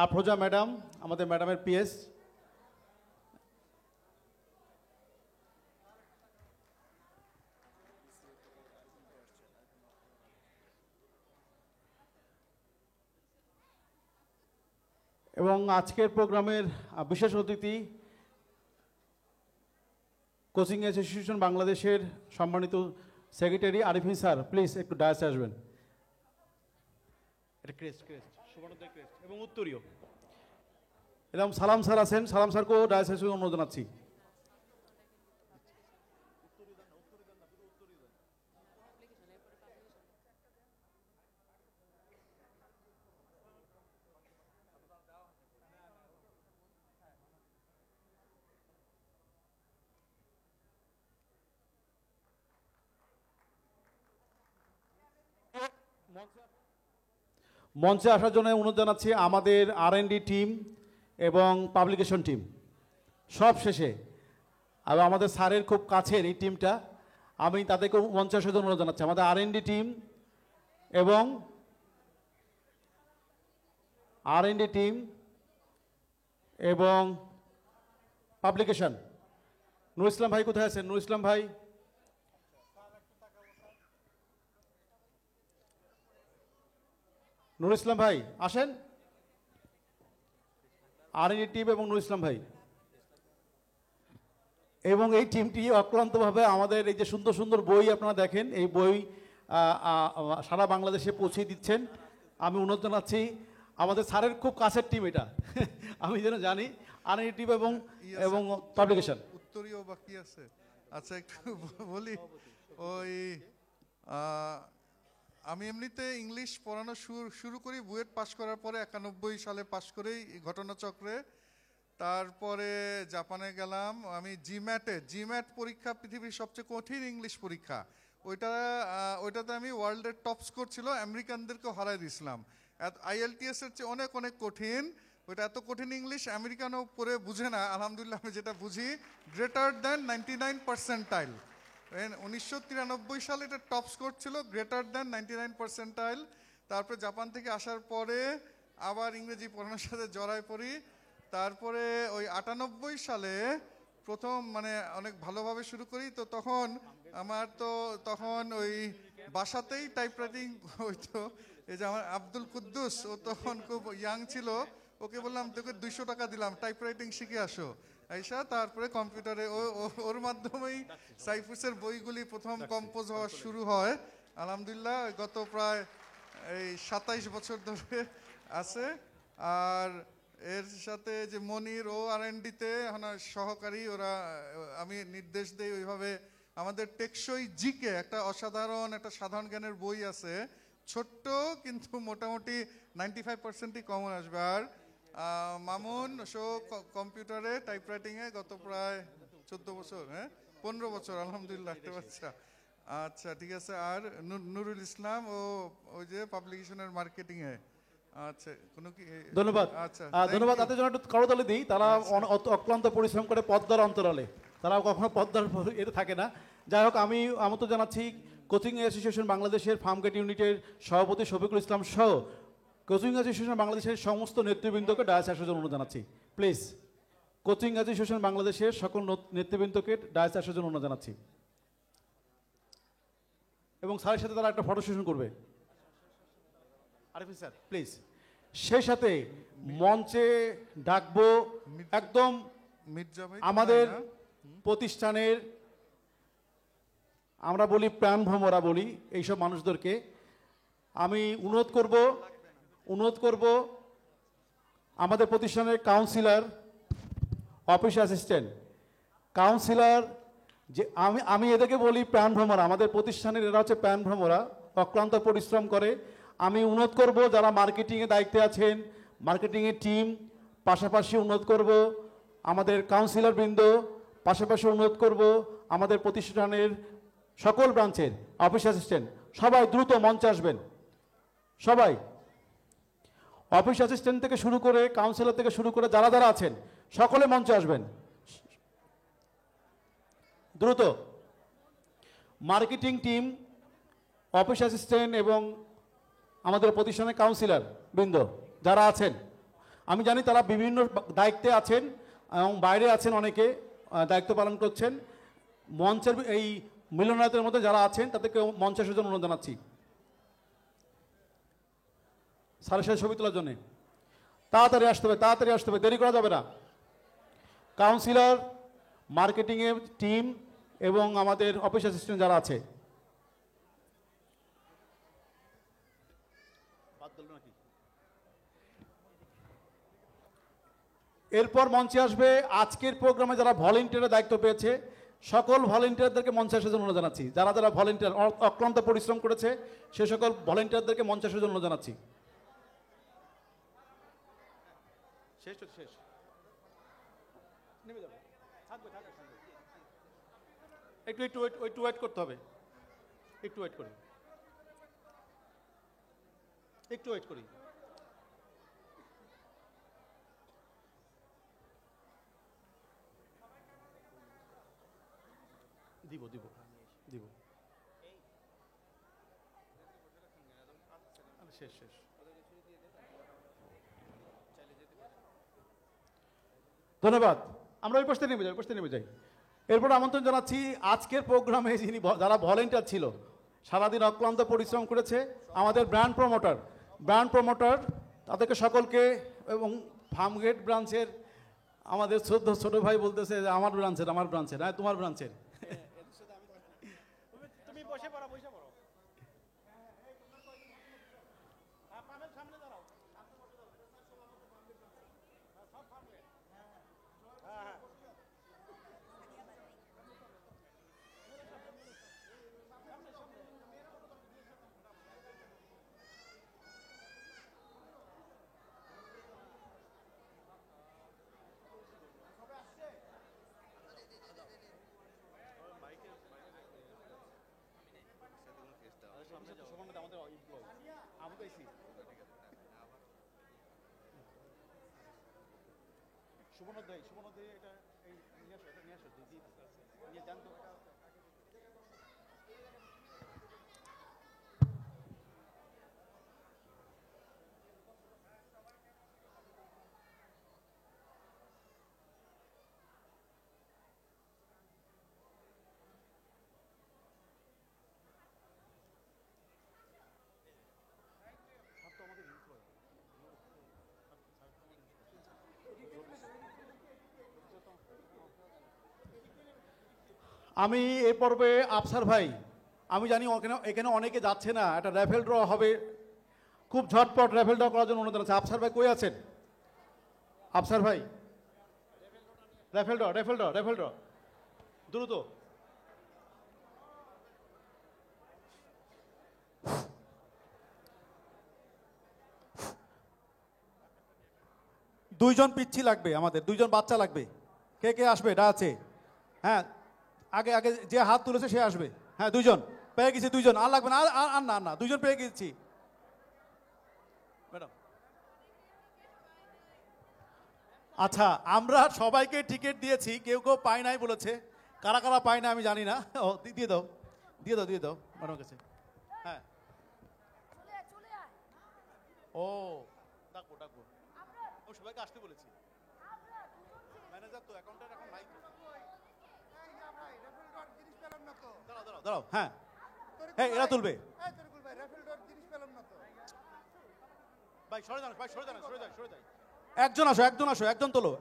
আফরোজা ম্যাডাম, আমাদের ম্যাডামের পিএস। এবং আজকের প্রোগ্রামের বিশেষ অতিথি কোচিং অ্যাসোসিয়েশন বাংলাদেশের সম্মানিত সেক্রেটারি আরিফিন স্যার, প্লিজ একটু ডায়াসে আসবেন। এটা ক্রেস্ট সুবর্ণোদয় ক্রেস্ট এবং উত্তরীয়। এরকম সালাম স্যার আছেন, সালাম স্যারকেও ডায়াসে অনুরোধ জানাচ্ছি। মঞ্চে আসার জন্য অনুরোধ জানাচ্ছি আমাদের R&D টিম এবং পাবলিকেশন টিম। সব শেষে আর আমাদের স্যারের খুব কাছের এই টিমটা, আমি তাদেরকে মঞ্চে আসার জন্য অনুরোধ জানাচ্ছি। আমাদের R&D টিম এবং পাবলিকেশন। নুর ইসলাম ভাই কোথায় আছেন? নুর ইসলাম ভাই, নুর ইসলাম ভাই আসেন। R&D টিম এবং নুর ইসলাম ভাই এবং এই টিমটি অক্লান্তভাবে আমাদের এই যে সুন্দর সুন্দর বই আপনারা দেখেন, এই বই সারা বাংলাদেশে পৌঁছে দিচ্ছেন। আমি অনুরোধ জানাচ্ছি, আমাদের স্যারের খুব কাছের টিম এটা আমি যেন জানি। R&D টিম এবং পাবলিকেশন। উত্তরীয় বাকি আছে, আচ্ছা একটু বলি। ওই আমি এমনিতে ইংলিশ পড়ানো শুরু করি বুয়েট পাশ করার পরে, 91 সালে পাশ করেই ঘটনাচক্রে। তারপরে জাপানে গেলাম আমি জিম্যাট পরীক্ষা, পৃথিবীর সবচেয়ে কঠিন ইংলিশ পরীক্ষা। ওইটাতে আমি ওয়ার্ল্ডের টপ স্কোর ছিল, আমেরিকানদেরকেও হারাই দিয়েছিলাম। IELTS এর চেয়ে অনেক অনেক কঠিন। ওইটা এত কঠিন ইংলিশ আমেরিকানও পড়ে বুঝে না। আলহামদুলিল্লাহ আমি যেটা বুঝি, গ্রেটার দ্যান 99 পার্সেন্টাইল। 1993 সালে এটা টপ স্কোর ছিল, গ্রেটার দ্যান 99 পার্সেন্টাইল। তারপরে জাপান থেকে আসার পরে আবার ইংরেজি পড়ানোর সাথে জড়ায় পড়ি। তারপরে ওই 98 সালে প্রথম মানে অনেক ভালোভাবে শুরু করি। তো তখন আমার তখন ওই বাসাতেই টাইপরাইটিং হইতো। এই যে আমার আব্দুল কুদ্দুস, ও তখন খুব ইয়াং ছিল, ওকে বললাম তোকে 200 টাকা দিলাম, টাইপরাইটিং শিখে আসো। আইসা তারপরে কম্পিউটারে ওর মাধ্যমেই সাইফুসের বইগুলি প্রথম কম্পোজ হওয়া শুরু হয়। আলহামদুলিল্লাহ গত প্রায় এই 27 বছর ধরে আছে। আর এর সাথে যে মনির ও R&Dতে সহকারী, ওরা আমি নির্দেশ দেই ওইভাবে। আমাদের টেকসই জিকে একটা অসাধারণ একটা সাধারণ জ্ঞানের বই আছে, ছোট্ট কিন্তু মোটামুটি 95%ই কমন আসবে। আর মামুন কম্পিউটারে টাইপরাইটিংয়ে গত প্রায় 14 বছর, 15 বছর আলহামদুলিল্লাহ একটা বাচ্চা। আচ্ছা ঠিক আছে। আর নুরুল ইসলাম ও ওই যে পাবলিকেশনের মার্কেটিংয়ে। আচ্ছা কোনো কি ধন্যবাদ। আচ্ছা ধন্যবাদ। তাদের জন্য একটু করতালি দিই। তারা অক্লান্ত পরিশ্রম করে পদ্মার অন্তরালে, তারা কখনো পদ্মার এতে থাকে না। যাই হোক, আমি আমন্ত্রণ জানাচ্ছি কোচিং অ্যাসোসিয়েশন বাংলাদেশের ফার্মগেট ইউনিটের সভাপতি শফিকুল ইসলাম সহ কোচিং অ্যাসোসিয়েশন বাংলাদেশের সমস্ত নেতৃবৃন্দকে ডায়াসে আসার জন্য অনুরোধ জানাচ্ছি। প্লিজ কোচিং অ্যাসোসিয়েশন বাংলাদেশের সকল নেতৃবৃন্দকে ডায়াসে আসার জন্য অনুরোধ জানাচ্ছি। এবং স্যারের সাথে তারা একটা ফটো সেশন করবে। Arifin sir please. সেই সাথে মঞ্চে ডাকবো একদম আমাদের প্রতিষ্ঠানের, আমরা বলি প্রাণভ্রমরা বলি এইসব মানুষদেরকে, আমি অনুরোধ করব আমাদের প্রতিষ্ঠানের কাউন্সিলর, অফিস অ্যাসিস্ট্যান্ট, কাউন্সিলর, যে আমি এদেরকে বলি প্রাণভ্রমরা। আমাদের প্রতিষ্ঠানের এরা হচ্ছে প্রাণভ্রমরা, অক্লান্ত পরিশ্রম করে। আমি অনুরোধ করব যারা মার্কেটিংয়ের দায়িত্বে আছেন, মার্কেটিংয়ের টিম, পাশাপাশি অনুরোধ করব আমাদের কাউন্সিলর বৃন্দ, পাশাপাশি অনুরোধ করব আমাদের প্রতিষ্ঠানের সকল ব্রাঞ্চের অফিস অ্যাসিস্ট্যান্ট, সবাই দ্রুত মঞ্চে আসবেন। সবাই অফিস অ্যাসিস্ট্যান্ট থেকে শুরু করে কাউন্সিলর থেকে শুরু করে যারা যারা আছেন সকলে মঞ্চে আসবেন দ্রুত। মার্কেটিং টিম, অফিস অ্যাসিস্ট্যান্ট এবং আমাদের প্রতিষ্ঠানের কাউন্সিলর বৃন্দ যারা আছেন, আমি জানি তারা বিভিন্ন দায়িত্বে আছেন এবং বাইরে আছেন, অনেকে দায়িত্ব পালন করছেন। মঞ্চের এই মিলনায়তের মধ্যে যারা আছেন তাদেরকে মঞ্চে আসার জন্য অনুরোধ জানাচ্ছি স্যারের সাথে ছবি তোলার জন্য। তাড়াতাড়ি আসতে হবে, দেরি করা যাবে না। কাউন্সিলর, মার্কেটিংয়ের টিম এবং আমাদের অফিস অ্যাসিস্ট্যান্ট যারা আছে, এরপর মঞ্চে আসবে আজকের প্রোগ্রামে যারা ভলেন্টিয়ারের দায়িত্ব পেয়েছে সকল ভলেন্টিয়ারদেরকে মঞ্চে আসার জন্য অনুরোধ জানাচ্ছি। যারা যারা ভলেন্টিয়ার অক্লান্ত পরিশ্রম করেছে সে সকল ভলেন্টিয়ারদেরকে মঞ্চে আসার জন্য অনুরোধ জানাচ্ছি। শেষ নেমে যাবে, একটু ওয়েট করতে হবে, একটু ওয়েট করি। দিব শেষ। ধন্যবাদ। আমরা ওই পাশে নেমে যাই। এরপর আমন্ত্রণ জানাচ্ছি আজকের প্রোগ্রামে যারা ভলেন্টিয়ার ছিল, সারাদিন অক্লান্ত পরিশ্রম করেছে, আমাদের ব্র্যান্ড প্রমোটার তাদেরকে সকলকে, এবং ফার্মগেট ব্রাঞ্চের আমাদের ছোট ভাই বলতেছে যে আমার ব্রাঞ্চের, হ্যাঁ তোমার ব্রাঞ্চের। তুমি বসে পড়ো। সুবর্ণোদয় এটা নিয়ে আসো নিয়ে যান তো। আমি এই পর্বে আফসার ভাই, আমি জানি এখানে অনেকে যাচ্ছে না, একটা র্যাফেল ড্র হবে, খুব ঝটপট র্যাফেল ড্র করার জন্য অনুরোধ আছে। আফসার ভাই কই আছেন? আফসার ভাই, র্যাফেল ড্র দ্রুত। দুইজন পিচ্ছি লাগবে, আমাদের দুইজন বাচ্চা লাগবে। কে আসবে? এটা আছে, হ্যাঁ আগে যে হাত তুলেছে সে আসবে। হ্যাঁ দুইজন পেয়ে গেছি, দুইজন আর লাগবে না, আর না, দুইজন পেয়ে গেছি ম্যাডাম। আচ্ছা, আমরা সবাইকে টিকিট দিয়েছি, কেউ পায় নাই বলেছে, কারা পায় না আমি জানি না। ও দিয়ে দাও ম্যাডাম কাছে। হ্যাঁ ও ডাকবো ও সবাইকে আসতে বলেছি। ম্যানেজার তো অ্যাকাউন্টের এখন নাই। দাঁড়াও, হ্যাঁ এরা তুলবে। ভাই সরে যান। একজন আসো, একজন তোলো।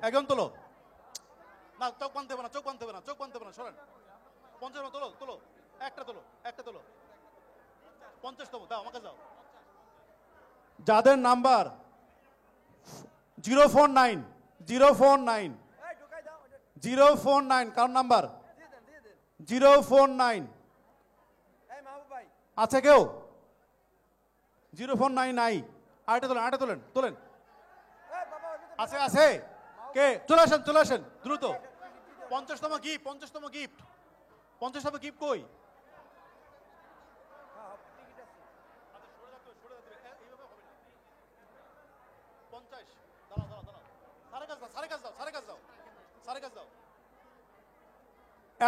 না চোখ বাঁধতে হবে না, সরেন। 50 তোলো, একটা তোলো। 50তম দাও, আমাকে দাও। যাদের নাম্বার 049 049 049, কার নাম্বার 049 আছে কেউ? 049 নাই। আরেকটা তোলেন, আরেকটা তোলেন, তোলেন। আছে আছে কে? চলে আসেন দ্রুত। 50তম গিফট, 50তম গিফট, 50তম গিফট কই?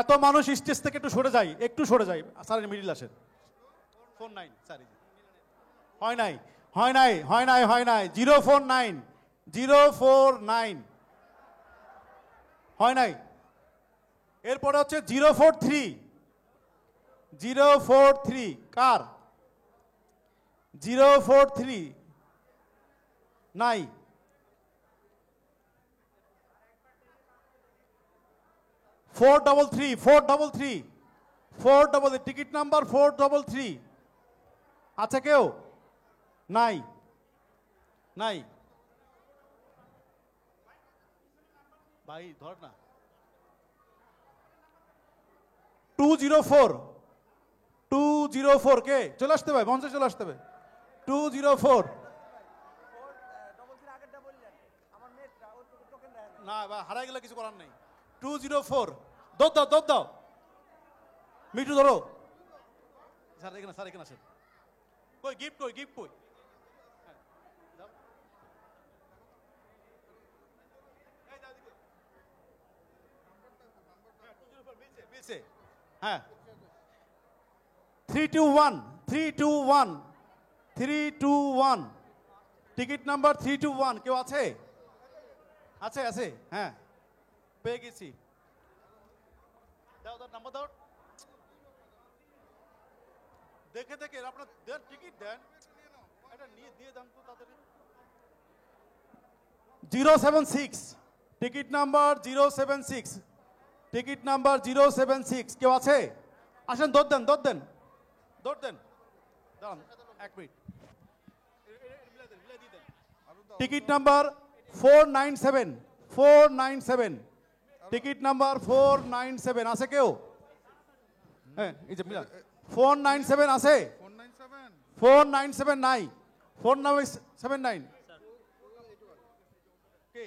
এত মানুষ স্টেজ থেকে একটু সরে যায়, একটু সরে যায়। স্যার মিডিল আসেন। 49 স্যার, হয় নাই, হয় নাই, হয় নাই, হয় নাই। 049 049 হয় নাই। এরপরে হচ্ছে 043 043 কার? 043 নাই। 433 433 433 টিকিট নাম্বার 433 আছে কেউ? নাই নাই। ভাই ধর না। 204 204 কে? চলে আসতে হবে, মঞ্চে চলে আসতে হবে। 204 না, হারাই গেলে কিছু করার নেই। 204 দৌড় দাও, দৌড় দাও। মিঠু ধরো। স্যার এখানে, স্যার এখানে আসেন। কই গিফট, কই গিফট কই? হ্যাঁ 321 321 321 টিকিট নাম্বার 321 কেউ আছে? আছে আছে, হ্যাঁ পেয়ে গেছি। দাও দাও, নাম্বার দাও। দেখে দেখে আপনার দেন, টিকিট দেন, এটা নিয়ে দিয়ে দেন তো তাড়াতাড়ি। 076 টিকিট নাম্বার 076 টিকিট নাম্বার 076 কেউ আছে? আসেন, দৌড় দেন, দৌড় দেন, দৌড় দেন। দাঁড়ান 1 minute. Ticket number 497 497 ticket number 497 আছে কেউ? হ্যাঁ এই যে 497 আছে? 497 নাই। 479 কে?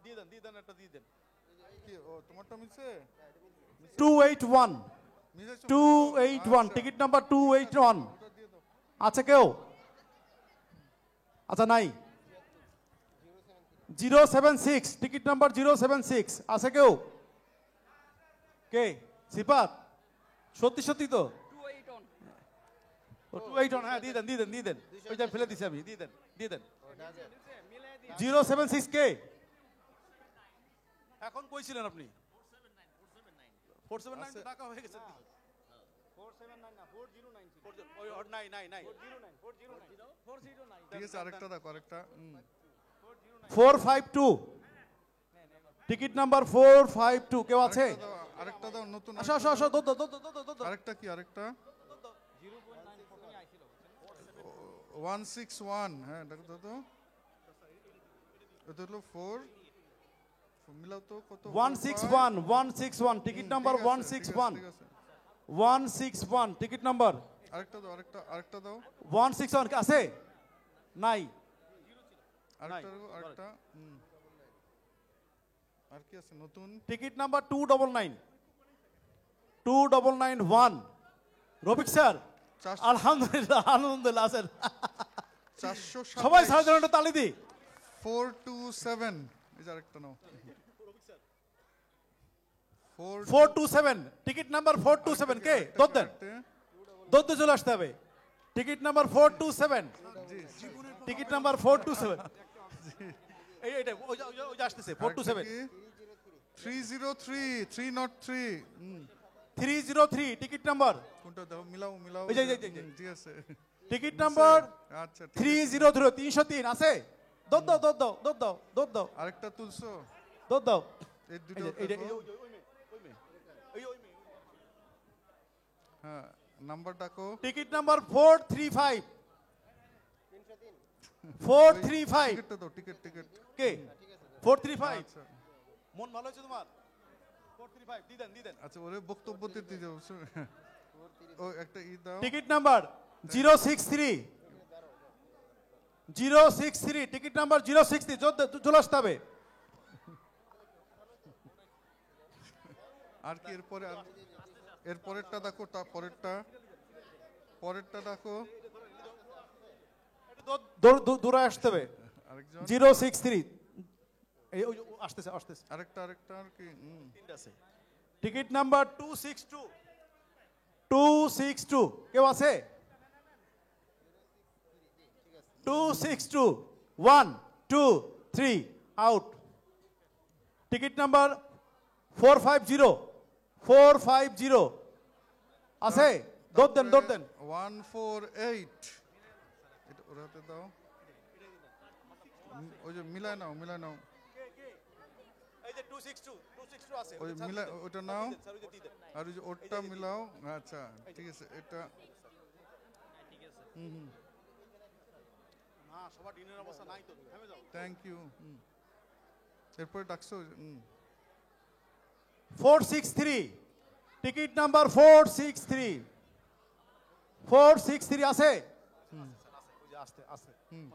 দিয়ে দেন, দিয়ে দেন, একটা দিয়ে দেন। কি ও তোমারটা মিলছে? 281 281 টিকিট নাম্বার 281 আছে কেউ? আচ্ছা নাই। 076 টিকিট নাম্বার 076 আছে কেউ? কে? সিফাত? সত্যি সত্যি তো? 281 হ্যাঁ দিয়ে দেন, দিয়ে দেন, দিয়ে দেন। ওই যে ফেলে দিছি আমি, দিয়ে দেন, দিয়ে দেন। 076 কে? এখন কই ছিলেন আপনি? 479 তো টাকা হয়ে গেছে। 479 না 409 ওই নাই নাই নাই 409 ঠিক আছে, আরেকটা দাও, আরেকটা। 452 টিকিট নাম্বার 452 কেউ আছে? আরেকটা দাও, নতুন। আসো আসো আসো, দৌড় দাও, দৌড় দাও, দৌড় দাও। আরেকটা কি? আরেকটা 161 হ্যাঁ দেখো তো। এটা হলো 4 মিলাও তো কত? 161 161 টিকিট নাম্বার 161 161 টিকিট নাম্বার। আরেকটা দাও, আরেকটা, আরেকটা দাও। 161 আছে? নাই। আরেকটা, আরেকটা। আর কি আছে নতুন? Ticket number 299 2991 Rafiq sir. আলহামদুলিল্লাহ, আলহামদুলিল্লাহ আছেন। 427 সবাই সারা জন্য তালি দি। 427 এই যে আরেকটা নাও। 427 টিকিট নাম্বার 427 কে? দৌড় দেন, দৌড়তে চলে আসতে হবে। টিকিট নাম্বার 427 টিকিট নাম্বার 427 এই এটা ওই যে আসতেছে 427 303 303 303 টিকিট নাম্বার কোনটা দাও? মিলাও মিলাও। এই যে জি আছে। টিকিট নাম্বার আচ্ছা 303 303 আছে? দৌড় দাও, দৌড় দাও, দৌড় দাও, দৌড় দাও। আরেকটা তুলছো? দৌড় দাও। এই দুটো হ্যাঁ নাম্বার ডাকো। টিকিট নাম্বার 435 435 টিকিটটা দাও, টিকিট টিকিট। কে 435 আচ্ছা মন ভালো হয়েছে তোমার 435 দিদেন আচ্ছা, ওরে বক্তব্য দিতে যাও। ও একটা ই দাও। টিকিট নাম্বার 063 063 টিকিট নাম্বার 063 চলে আসতে হবে। আর কি এরপরে এরপরেরটা দেখো, পরেরটা দেখো। দূরে আসতে হবে। আরেকজন 063 এই ওই আসতেছে আরেকটা আর কি তিনটা আছে। টিকিট নাম্বার 262 কেউ আছে? 262 1 2 3 আউট। টিকিট নাম্বার 450 আছে? দৌড় দেন 148 এটা ওর হাতে দাও। ওই যে মিলায় নাও এই যে 262 আছে ওই মিলা ওটা নাও, আর ওই যে ওটা মিলাও। আচ্ছা ঠিক আছে, এটা না সবার ডিনার অবস্থা নাই তো, থেমে যাও। Thank you. এরপরে ডাকছো 463 টিকিট নাম্বার 463 আছে? আস্তে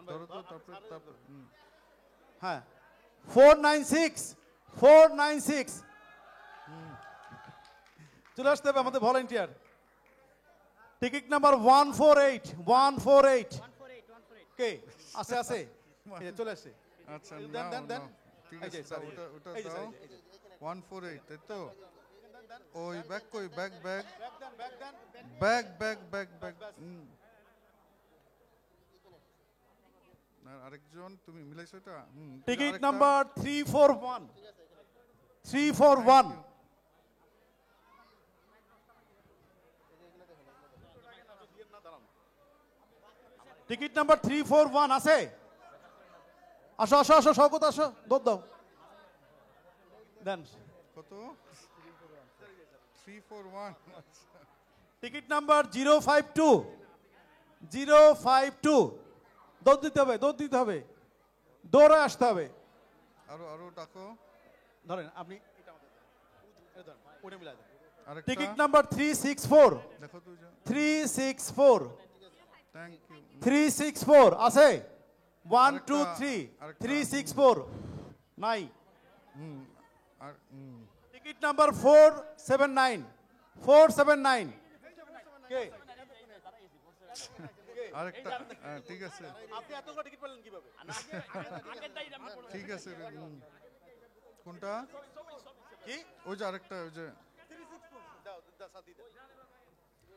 ধরো তো, তারপর হ্যাঁ 496 চলে আসতে হবে আমাদের ভলেন্টিয়ার। টিকিট নাম্বার 148 কে আছে এই যে চলে আসছে। আচ্ছা দেন ঠিক এই যে, আছে, sorry, ওটা এই যে, দাও। এই যে। 148 তাই তো? ওই ব্যাগ কই, ব্যাগ আরেকজন তুমি মিলাইছো এটা? টিকিট নাম্বার 341 টিকিট নাম্বার 341 আছে? আসো শওকত আসো, দৌড় দাও দেন। কত? 341। আচ্ছা টিকিট নাম্বার 052 দৌড় দিতে হবে, দৌড়ে আসতে হবে। আরো ডাকো। ধরেন আপনি ওটা মিলাই দেন। আরেকটা টিকিট নাম্বার 364 দেখো তুই যা। 364 থ্যাংক ইউ। 364 আছে? 1 2 আরেকটা, 3 আরেকটা। 364 নাই। আর টিকিট নাম্বার 479 কে? আরেকটা ঠিক আছে, আপনি এতগুলো টিকিট পেলেন কিভাবে? ঠিক আছে। কোনটা? কি? ওই যে আরেকটা, ওই যে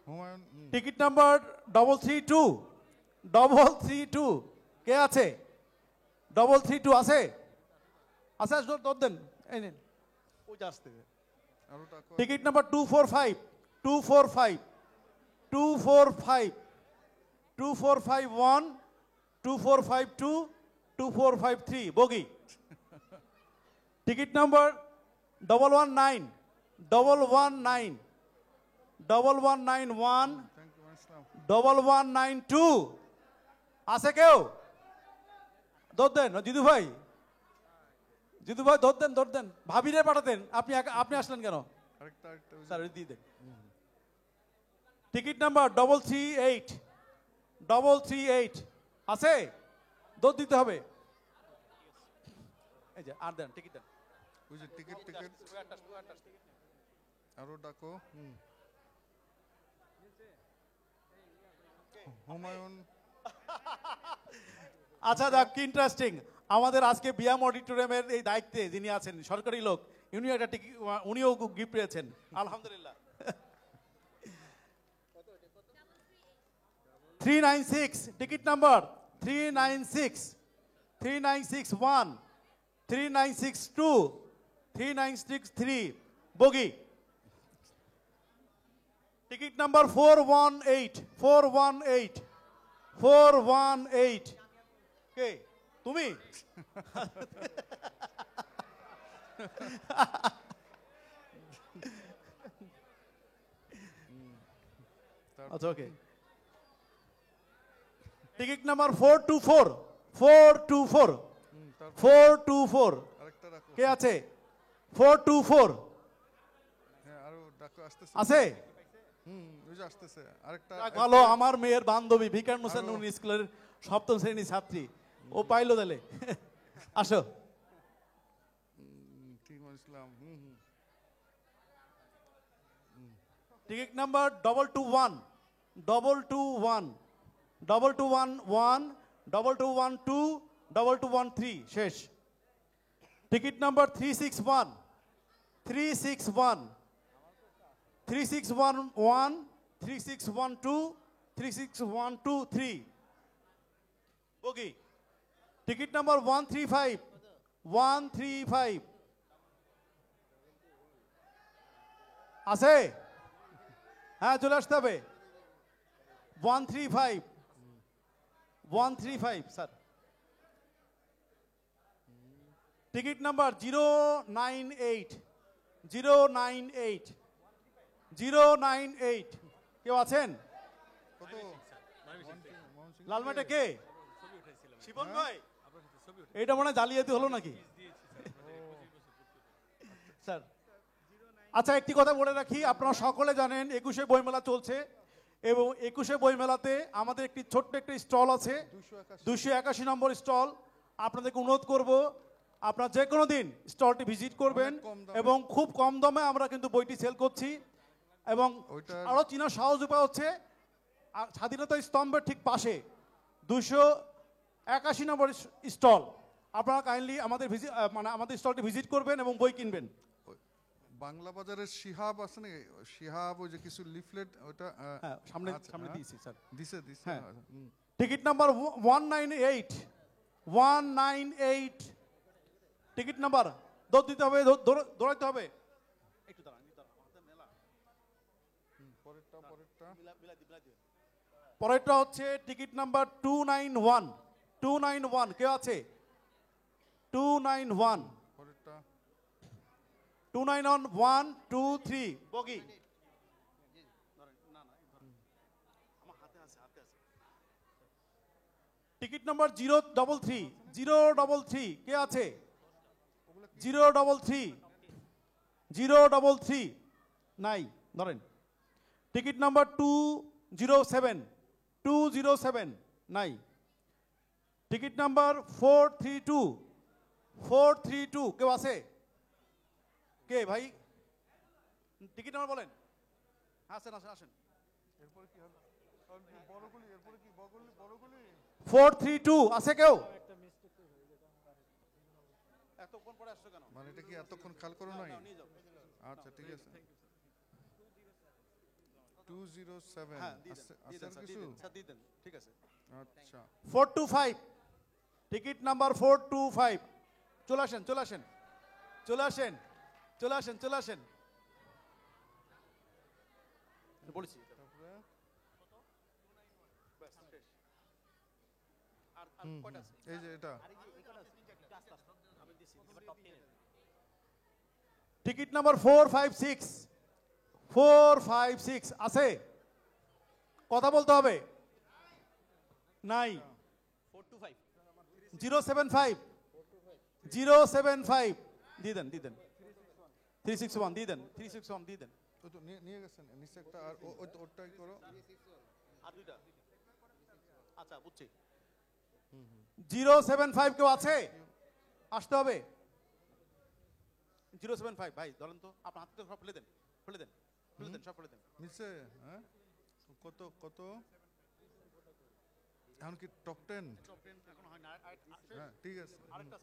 হুমায়ুন। টিকিট নাম্বার 332 কে আছে? 332 আছে? দৌড় দেন, এই নিন ওই যে আসতে। আরো ডাকো। টিকিট নাম্বার 245 245 2451 2452 2453 বগি। টিকিট নাম্বার 119 119 1191 থ্যাংক ইউ আসসালাম। 1192 আছে কেউ? দৌড় দেন জিদু ভাই দৌড় দেন। ভাবিরে পাঠাতেন, আপনি আসলেন কেন? আরেকটা ওই যে- স্যার দিয়ে দেন। টিকিট নাম্বার 338 আছে? দৌড় দিতে হবে। এই যে আর দেন, টিকিট দেন। ওই যে টিকিট আরো ডাকো। হুমায়ুন। আচ্ছা দেখ কি ইন্টারেস্টিং, আমাদের আজকে বিয়াম অডিটোরিয়ামের এই দায়িত্বে যিনি আছেন সরকারি লোক, উনিও একটা টিকিট, উনিও গিফট পেয়েছেন আলহামদুলিল্লাহ। 396 টিকিট নাম্বার 396 3961 3962 3963 বগি। টিকিট নাম্বার 418 কে তুমি? আচ্ছা ওকে। টিকিট নাম্বার 424 424 424 আরেকটা রাখো। কে আছে 424 হ্যাঁ আরো ডাকো আসতেছে। আছে? ওই যে আসতেছে আরেকটা। যাক, ভালো, আমার মেয়ের বান্ধবী ভিকার হোসেন স্কুলের সপ্তম শ্রেণীর ছাত্রী, ও পাইলো তাহলে। আসো। ঠিক ইসলাম। টিকিট নাম্বার 221 221 221 221 221 শেষ। টিকিট নাম্বার 361 361 3611 3612 36123 বগি। টিকিট নাম্বার 135 135 আছে? হ্যাঁ চলে আসতে হবে। 135 135 স্যার। টিকিট নাম্বার 098 098 098 কেউ আছেন? কত? লালমাটা কে? শিবন ভাই, এটা মনে হয় জালিয়াতি হলো নাকি স্যার? আচ্ছা, একটি কথা বলে রাখি, আপনারা সকলে জানেন 21শে বইমেলা চলছে এবং 21শে বইমেলাতে আমাদের একটি ছোট্ট একটি স্টল আছে, 281 নম্বর স্টল। আপনাদেরকে অনুরোধ করব আপনারা যে কোনো দিন স্টলটি ভিজিট করবেন এবং খুব কম দামে আমরা কিন্তু বইটি সেল করছি। এবং আরও চিনার সহজ উপায় হচ্ছে স্বাধীনতা স্তম্ভের ঠিক পাশে 281 নম্বর স্টল। আপনারা কাইন্ডলি আমাদের আমাদের স্টলটি ভিজিট করবেন এবং বই কিনবেন। বাংলা বাজারের শিহাব আছে না, শিহাব ওই যে কিছু লিফলেট ওটা সামনে সামনে দিয়েছি স্যার। দিছে। হ্যাঁ। টিকিট নাম্বার 198 198 টিকিট নাম্বার দৌড় দিতে হবে, দৌড়াইতে হবে। একটু দাঁড়ান, পরেরটা হচ্ছে টিকিট নাম্বার 291 291 কে আছে? 291 291 1 2 3 বগি। টিকিট নাম্বার 033 033 কে আছে? 033 033 নাই, ধরেন। টিকিট নাম্বার 207 207 নাই। টিকিট নাম্বার 432 432 কেউ আছে? কে ভাই? টিকিট নাম্বার বলেন। আসেন আসেন আসেন। 432 আছে কেউ? এতক্ষণ পরে আসছো কেন? মানে এটা কি এতক্ষণ খেয়াল করো নাই? আচ্ছা ঠিক আছে। 207 হ্যাঁ আছে কিছু? স্যার দিয়ে দেন, ঠিক আছে। আচ্ছা 425 টিকিট নাম্বার 425 চলে আসেন চলে আসেন চলে আসেন চলে আসেন চলে আসেন বলেছি। এই যে এটা টিকিট নাম্বার 456 456 আছে? কথা বলতে হবে। নাই। 075 075 দিয়ে দেন 361 দিয়ে দেন 361 দিয়ে দেন। তো নিয়ে গেছেন নিচে একটা, আর ওটাই করো। আর দুইটা। আচ্ছা বুঝছি। 075 কেউ আছে? আসতে হবে। 075 ভাই ধরেন তো, আপনার হাতে সব ফেলে দেন ফেলে দেন ফেলে দেন সব ফেলে দেন নিচে। হ্যাঁ কত কত এখন কি টপ 10? এখন হয় না। হ্যাঁ ঠিক আছে। আরেকটা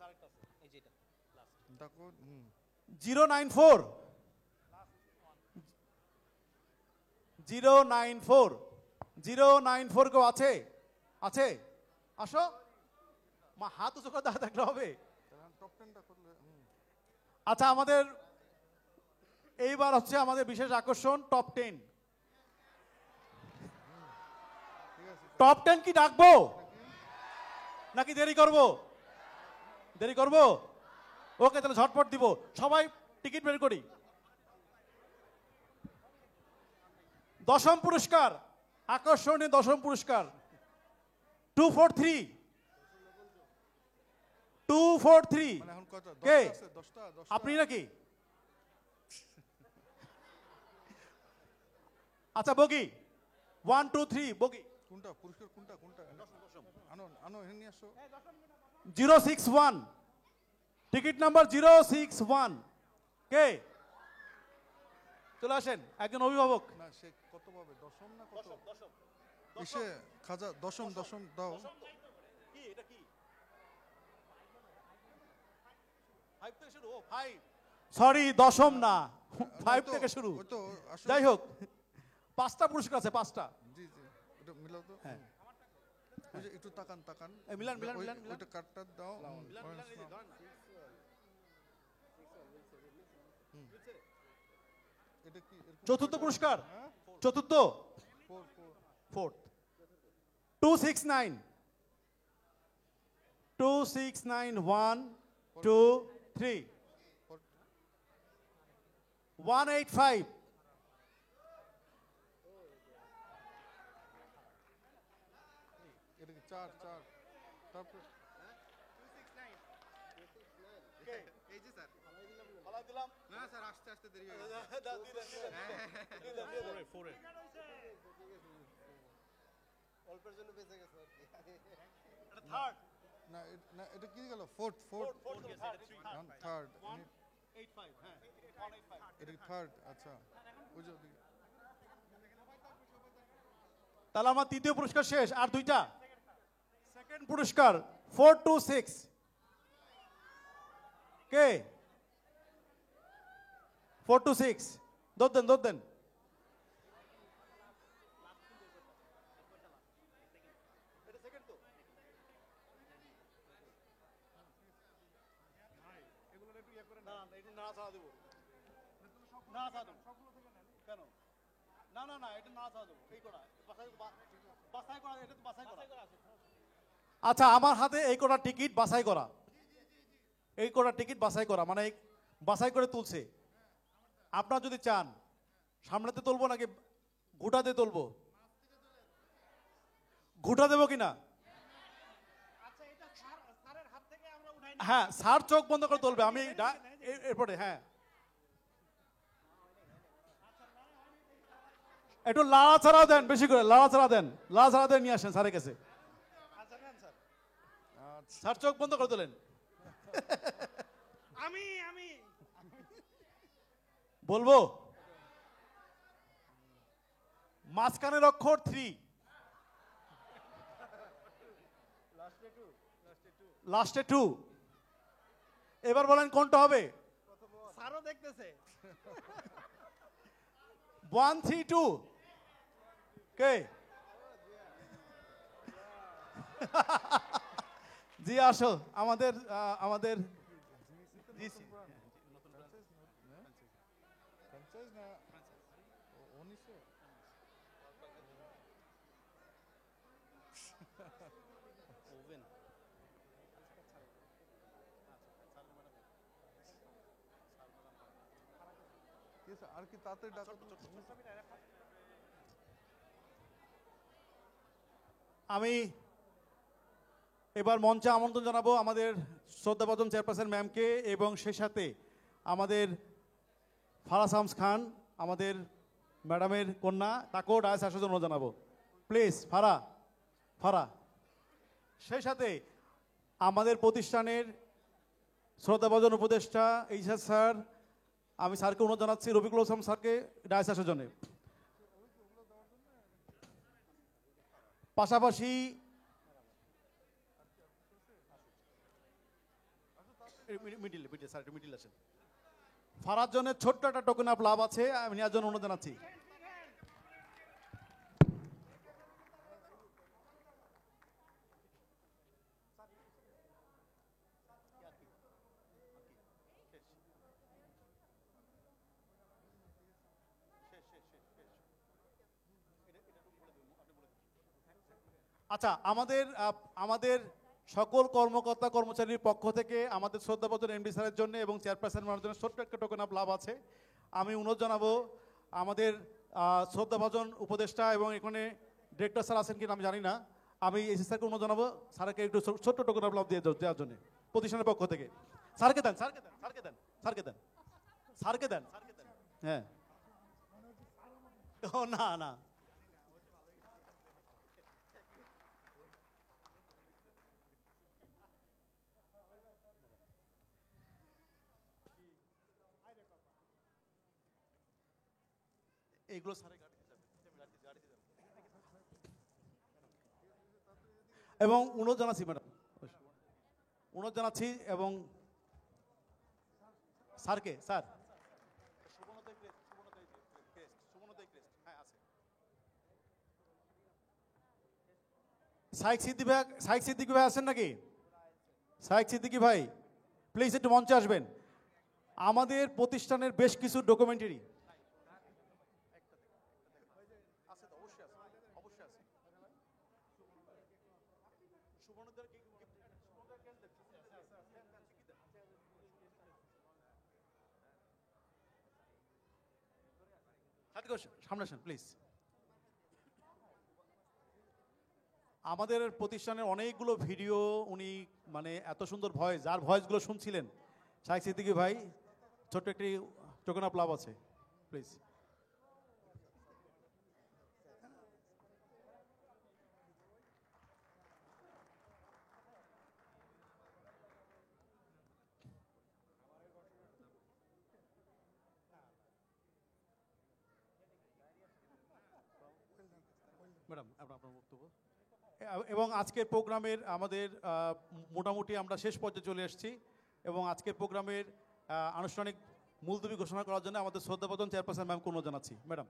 এই যে এটা দেখো 094 094 094 কেউ আছে? আছে? আসো। মা হাত উঁচু করে দাঁড়িয়ে থাকলে হবে? টপ 10টা করলে। আচ্ছা, আমাদের এইবার হচ্ছে আমাদের বিশেষ আকর্ষণ টপ 10। টপ 10 কি ডাকবো নাকি দেরি করব? দেরি করব? ওকে তাহলে ঝটপট দিব। সবাই টিকিট বের করি। দশম পুরস্কার, আকর্ষণীয় দশম পুরস্কার। 243 243 মানে এখন কত কে 10টা আছে 10টা আপনি নাকি আচ্ছা বগি 1 2 3 বগি কোনটা পুরস্কার কোনটা আনো আনো এখানে নিয়ে আসো 061 টিকিট নাম্বার 061 কে চলে আসেন একজন অভিভাবক না সে কত পাবে দশম না কত ইসে খাজা দশম দাও কি এটা কি 5 থেকে শুরু ও 5 সরি দশম না 5 থেকে শুরু ওই তো আসলে যাই হোক পাঁচটা পুরস্কার আছে পাঁচটা জি এটা মিলাও তো হ্যাঁ ওই যে একটু তাকান এই মিলান ওইটা কাটটা দাও এটা কি চতুর্থ পুরস্কার চতুর্থ ফোর্থ 269 1 2 3 185 এটা কি চার তারপর এই যে স্যার ফালাই দিলাম না স্যার আস্তে দেরি হয়ে গেছে অল্পের জন্য বেঁচে গেছে এটা থার্ড না এটা কি গেল ফোর্থ থার্ড 85 হ্যাঁ 185 এটা থার্ড আচ্ছা ওই যে ওদিকে। তাহলে আমার তৃতীয় পুরস্কার শেষ আর দুইটা সেকেন্ড পুরস্কার 426 কে 426 দোদ দেন আচ্ছা আমার হাতে এই কটা টিকিট বাছাই করা মানে বাছাই করে তুলছে আপনারা যদি চান সামনেতে তুলবো নাকি ঘুটাতে তুলবো ঘুটা দেবো কিনা হ্যাঁ স্যার চোখ বন্ধ করে তুলবে আমি এরপরে হ্যাঁ একটু লাড়াছাড়াও দেন বেশি করে লাড়াছাড়া দেন নিয়ে আসেন স্যারের কাছে স্যার চোখ বন্ধ করে তোলেন আমি বলবো মাঝখানের অক্ষর 3 লাস্টে 2 এবার বলেন কোনটা হবে স্যারও দেখতেছে 132 কে জি আসো আমাদের ফ্র্যাঞ্চাইজ না উনিশে ওভেন আর কি তাড়াতাড়ি ডাকো আমি এবার মঞ্চে আমন্ত্রণ জানাবো আমাদের শ্রদ্ধাভাজন চেয়ারপারসন ম্যামকে এবং সেই সাথে আমাদের ফারাজ শামস খান আমাদের ম্যাডামের কন্যা তাকেও ডায়াস আসার জন্য জানাবো প্লিজ ফারা সেই সাথে আমাদের প্রতিষ্ঠানের শ্রদ্ধাভাজন উপদেষ্টা এইচএস স্যার আমি স্যারকে অনুরোধ জানাচ্ছি রফিকুল ইসলাম স্যারকে ডায়াস আসার জন্য পাশাপাশি মিডিল আসেন ফারার জন্য ছোট্ট একটা টোকেন অফ লাভ আছে আমি নেওয়ার জন্য অনুরোধ জানাচ্ছি আচ্ছা আমাদের সকল কর্মকর্তা কর্মচারীর পক্ষ থেকে আমাদের শ্রদ্ধাভাজন এমডি স্যারের জন্য এবং চেয়ারপারসন ম্যামের জন্য ছোট্ট একটা টোকেন অফ লাভ আছে আমি অনুরোধ জানাবো আমাদের শ্রদ্ধাভাজন উপদেষ্টা এবং এখানে ডিরেক্টর স্যার আছেন কিনা আমি জানি না আমি এসি স্যারকে অনুরোধ জানাবো স্যারকে একটু ছোট্ট টোকেন অফ লাভ দিয়ে দেওয়ার জন্য প্রতিষ্ঠানের পক্ষ থেকে। স্যারকে দেন, স্যারকে দেন, স্যারকে দেন, স্যারকে দেন, স্যারকে দেন, স্যারকে দেন। হ্যাঁ, ও না না, এইগুলো স্যারের গাড়িতে যাবে, গাড়িতে যাবে। এবং অনুরোধ জানাচ্ছি ম্যাডাম, অনুরোধ জানাচ্ছি এবং স্যারকে, স্যার শাইখ সিদ্দিকী ভাই আছেন নাকি? শাইখ সিদ্দিকী ভাই প্লিজ একটু মঞ্চে আসবেন। আমাদের প্রতিষ্ঠানের বেশ কিছু ডকুমেন্টারি সামনে আসেন প্লিজ। আমাদের প্রতিষ্ঠানের অনেকগুলো ভিডিও উনি মানে এত সুন্দর ভয়েস, যার ভয়েসগুলো শুনছিলেন শাইখ সিদ্দিকী ভাই, ছোট্ট একটি টোকেন অফ লাভ আছে প্লিজ। ম্যাডাম আপনার বক্তব্য। এবং আজকের প্রোগ্রামের আমাদের মোটামুটি আমরা শেষ পর্যায়ে চলে এসেছি এবং আজকের প্রোগ্রামের আনুষ্ঠানিক মুলতবি ঘোষণা করার জন্য আমাদের শ্রদ্ধাভাজন চেয়ারপারসন ম্যামকে অনুরোধ জানাচ্ছি। ম্যাডাম।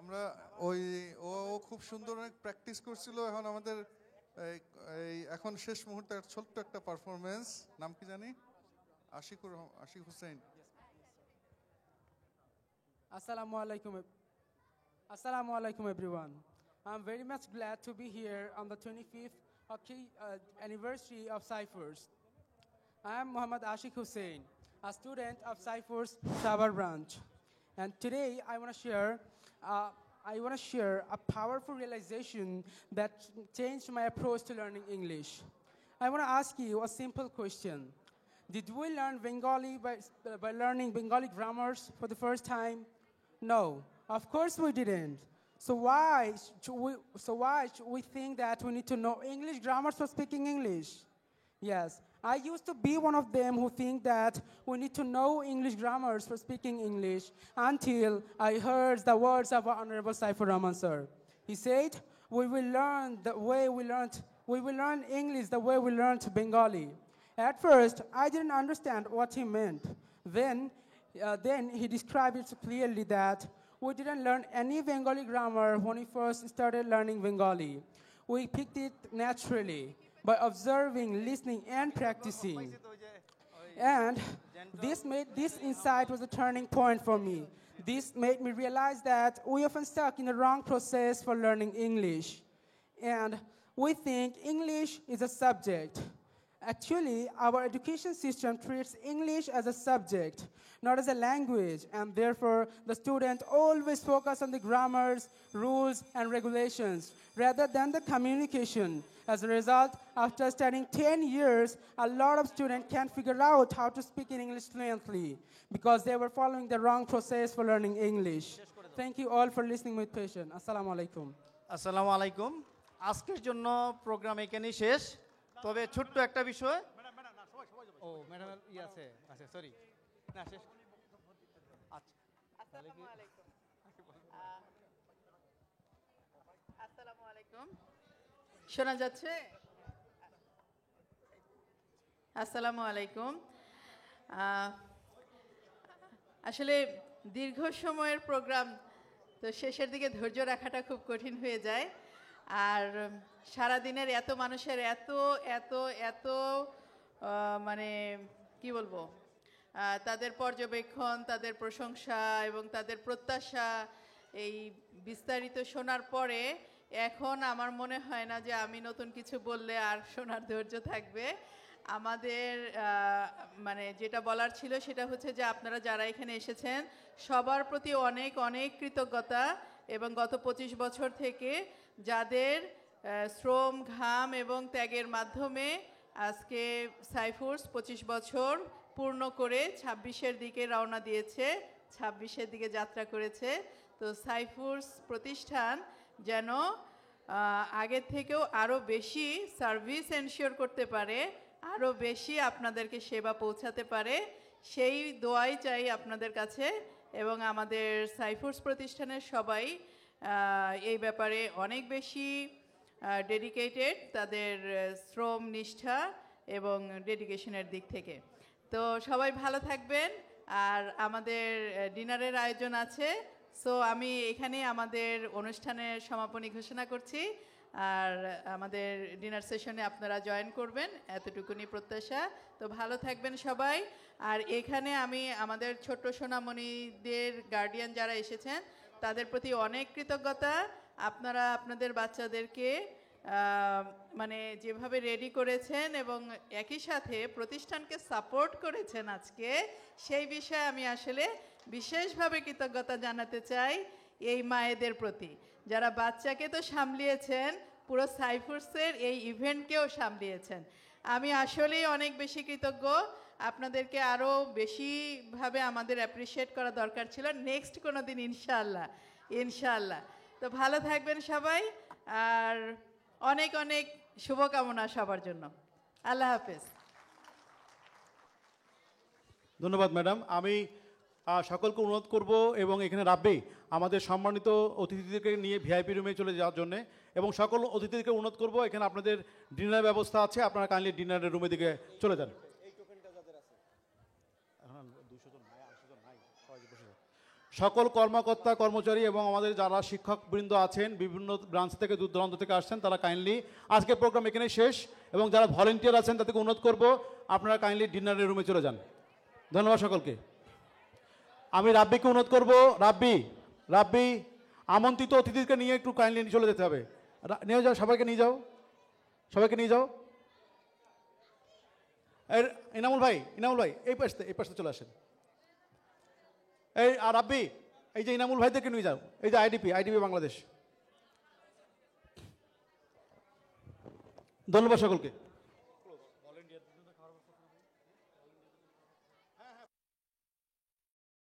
আমরা ওই ও খুব সুন্দর অনেক প্র্যাকটিস করছিল। এখন আমাদের এখন শেষ মুহূর্তে ছোট্ট একটা পারফরমেন্স, নাম কি জানি, Ashiq Hussain. Assalamu alaikum everyone. I'm very much glad to be here on the 25th anniversary of Cyphers. I am Muhammad Ashik Hussain, a student of Cyphers Sabar branch. And today I want to share a powerful realization that changed my approach to learning English. I want to ask you a simple question. Did we learn Bengali by learning Bengali grammars for the first time? No, of course we didn't. So why should we think that we need to know English grammars for speaking English? Yes, I used to be one of them who think that we need to know English grammars for speaking English until I heard the words of our Honorable Saifur Rahman sir. He said, we will learn English the way we learned Bengali. At first, I didn't understand what he meant. Then he described it clearly that we didn't learn any Bengali grammar when we first started learning Bengali. We picked it naturally by observing, listening, and practicing. And this insight was a turning point for me. This made me realize that we often stuck in the wrong process for learning English. And we think English is a subject. Actually, our education system treats English as a subject, not as a language, and therefore the student always focus on the grammars, rules, and regulations rather than the communication. As a result, after studying 10 years, a lot of students can't figure out how to speak in English fluently because they were following the wrong process for learning English. Thank you all for listening with patience. Assalamu alaikum. আসসালামু আলাইকুম। আজকের জন্য programme এখানেই শেষ, তবে ছোট্ট একটা বিষয়। ও ম্যাডাম আছে, আচ্ছা সরি, না শেষ। আচ্ছা, আসসালামু আলাইকুম। আসসালামু আলাইকুম, শোনা যাচ্ছে? আসসালামু আলাইকুম। আসলে দীর্ঘ সময়ের প্রোগ্রাম, তো শেষের দিকে ধৈর্য রাখাটা খুব কঠিন হয়ে যায়। আর সারাদিনের এত মানুষের এত এত এত মানে কি বলবো, তাদের পর্যবেক্ষণ, তাদের প্রশংসা এবং তাদের প্রত্যাশা এই বিস্তারিত শোনার পরে এখন আমার মনে হয় না যে আমি নতুন কিছু বললে আর শোনার ধৈর্য থাকবে। আমাদের মানে যেটা বলার ছিল সেটা হচ্ছে যে আপনারা যারা এখানে এসেছেন সবার প্রতি অনেক অনেক কৃতজ্ঞতা, এবং গত 25 বছর থেকে যাদের শ্রম, ঘাম এবং ত্যাগের মাধ্যমে আজকে সাইফোর্স 25 বছর পূর্ণ করে 26-এর দিকে রওনা দিয়েছে, 26-এর দিকে যাত্রা করেছে। তো সাইফোর্স প্রতিষ্ঠান যেন আগের থেকেও আরও বেশি সার্ভিস এনশিওর করতে পারে, আরও বেশি আপনাদেরকে সেবা পৌঁছাতে পারে, সেই দোয়াই চাই আপনাদের কাছে। এবং আমাদের সাইফোর্স প্রতিষ্ঠানের সবাই এই ব্যাপারে অনেক বেশি ডেডিকেটেড, তাদের শ্রম, নিষ্ঠা এবং ডেডিকেশনের দিক থেকে। তো সবাই ভালো থাকবেন। আর আমাদের ডিনারের আয়োজন আছে, সো আমি এখানে আমাদের অনুষ্ঠানের সমাপনী ঘোষণা করছি। আর আমাদের ডিনার সেশনে আপনারা জয়েন করবেন, এতটুকুনি প্রত্যাশা। তো ভালো থাকবেন সবাই। আর এখানে আমি আমাদের ছোট্ট সোনামণিদের গার্ডিয়ান যারা এসেছেন তাদের প্রতি অনেক কৃতজ্ঞতা। আপনারা আপনাদের বাচ্চাদেরকে মানে যেভাবে রেডি করেছেন এবং একই সাথে প্রতিষ্ঠানকে সাপোর্ট করেছেন আজকে, সেই বিষয়ে আমি আসলে বিশেষভাবে কৃতজ্ঞতা জানাতে চাই এই মায়েদের প্রতি, যারা বাচ্চাকে তো সামলিয়েছেন, পুরো সাইফোর্সের এই ইভেন্টকেও সামলিয়েছেন। আমি আসলেই অনেক বেশি কৃতজ্ঞ। আপনাদেরকে আরও বেশিভাবে আমাদের অ্যাপ্রিসিয়েট করা দরকার ছিল নেক্সট কোনো দিন, ইনশাআল্লাহ ইনশাআল্লাহ। তো ভালো থাকবেন সবাই, আর অনেক অনেক শুভকামনা সবার জন্য। আল্লাহ হাফেজ। ধন্যবাদ ম্যাডাম। আমি সকলকে অনুরোধ করব এবং এখানে রাব্বি আমাদের সম্মানিত অতিথিদেরকে নিয়ে ভিআইপি রুমে চলে যাওয়ার জন্য, এবং সকল অতিথিদেরকে অনুরোধ করব এখানে আপনাদের ডিনার ব্যবস্থা আছে, আপনারা কাইন্ডলি ডিনারের রুমের দিকে চলে যান। সকল কর্মকর্তা, কর্মচারী এবং আমাদের যারা শিক্ষকবৃন্দ আছেন বিভিন্ন ব্রাঞ্চ থেকে, দূর দূরান্ত থেকে আসছেন, তারা কাইন্ডলি, আজকের প্রোগ্রাম এখানে শেষ, এবং যারা ভলেন্টিয়ার আছেন তাদেরকে অনুরোধ করব আপনারা কাইন্ডলি ডিনারের রুমে চলে যান। ধন্যবাদ সকলকে। আমি রাব্বিকে অনুরোধ করব, রাব্বি আমন্ত্রিত অতিথিকে নিয়ে একটু কাইন্ডলি চলে যেতে হবে। নিয়ে যাও, সবাইকে নিয়ে যাও, সবাইকে নিয়ে যাও। ইনামুল ভাই এই পাশে চলে আসেন। এই আর রাব্বি, এই যে ইনামুল ভাইদেরকে নিয়ে যাও, এই যে আইডিপি বাংলাদেশ। ধন্যবাদ সকলকে।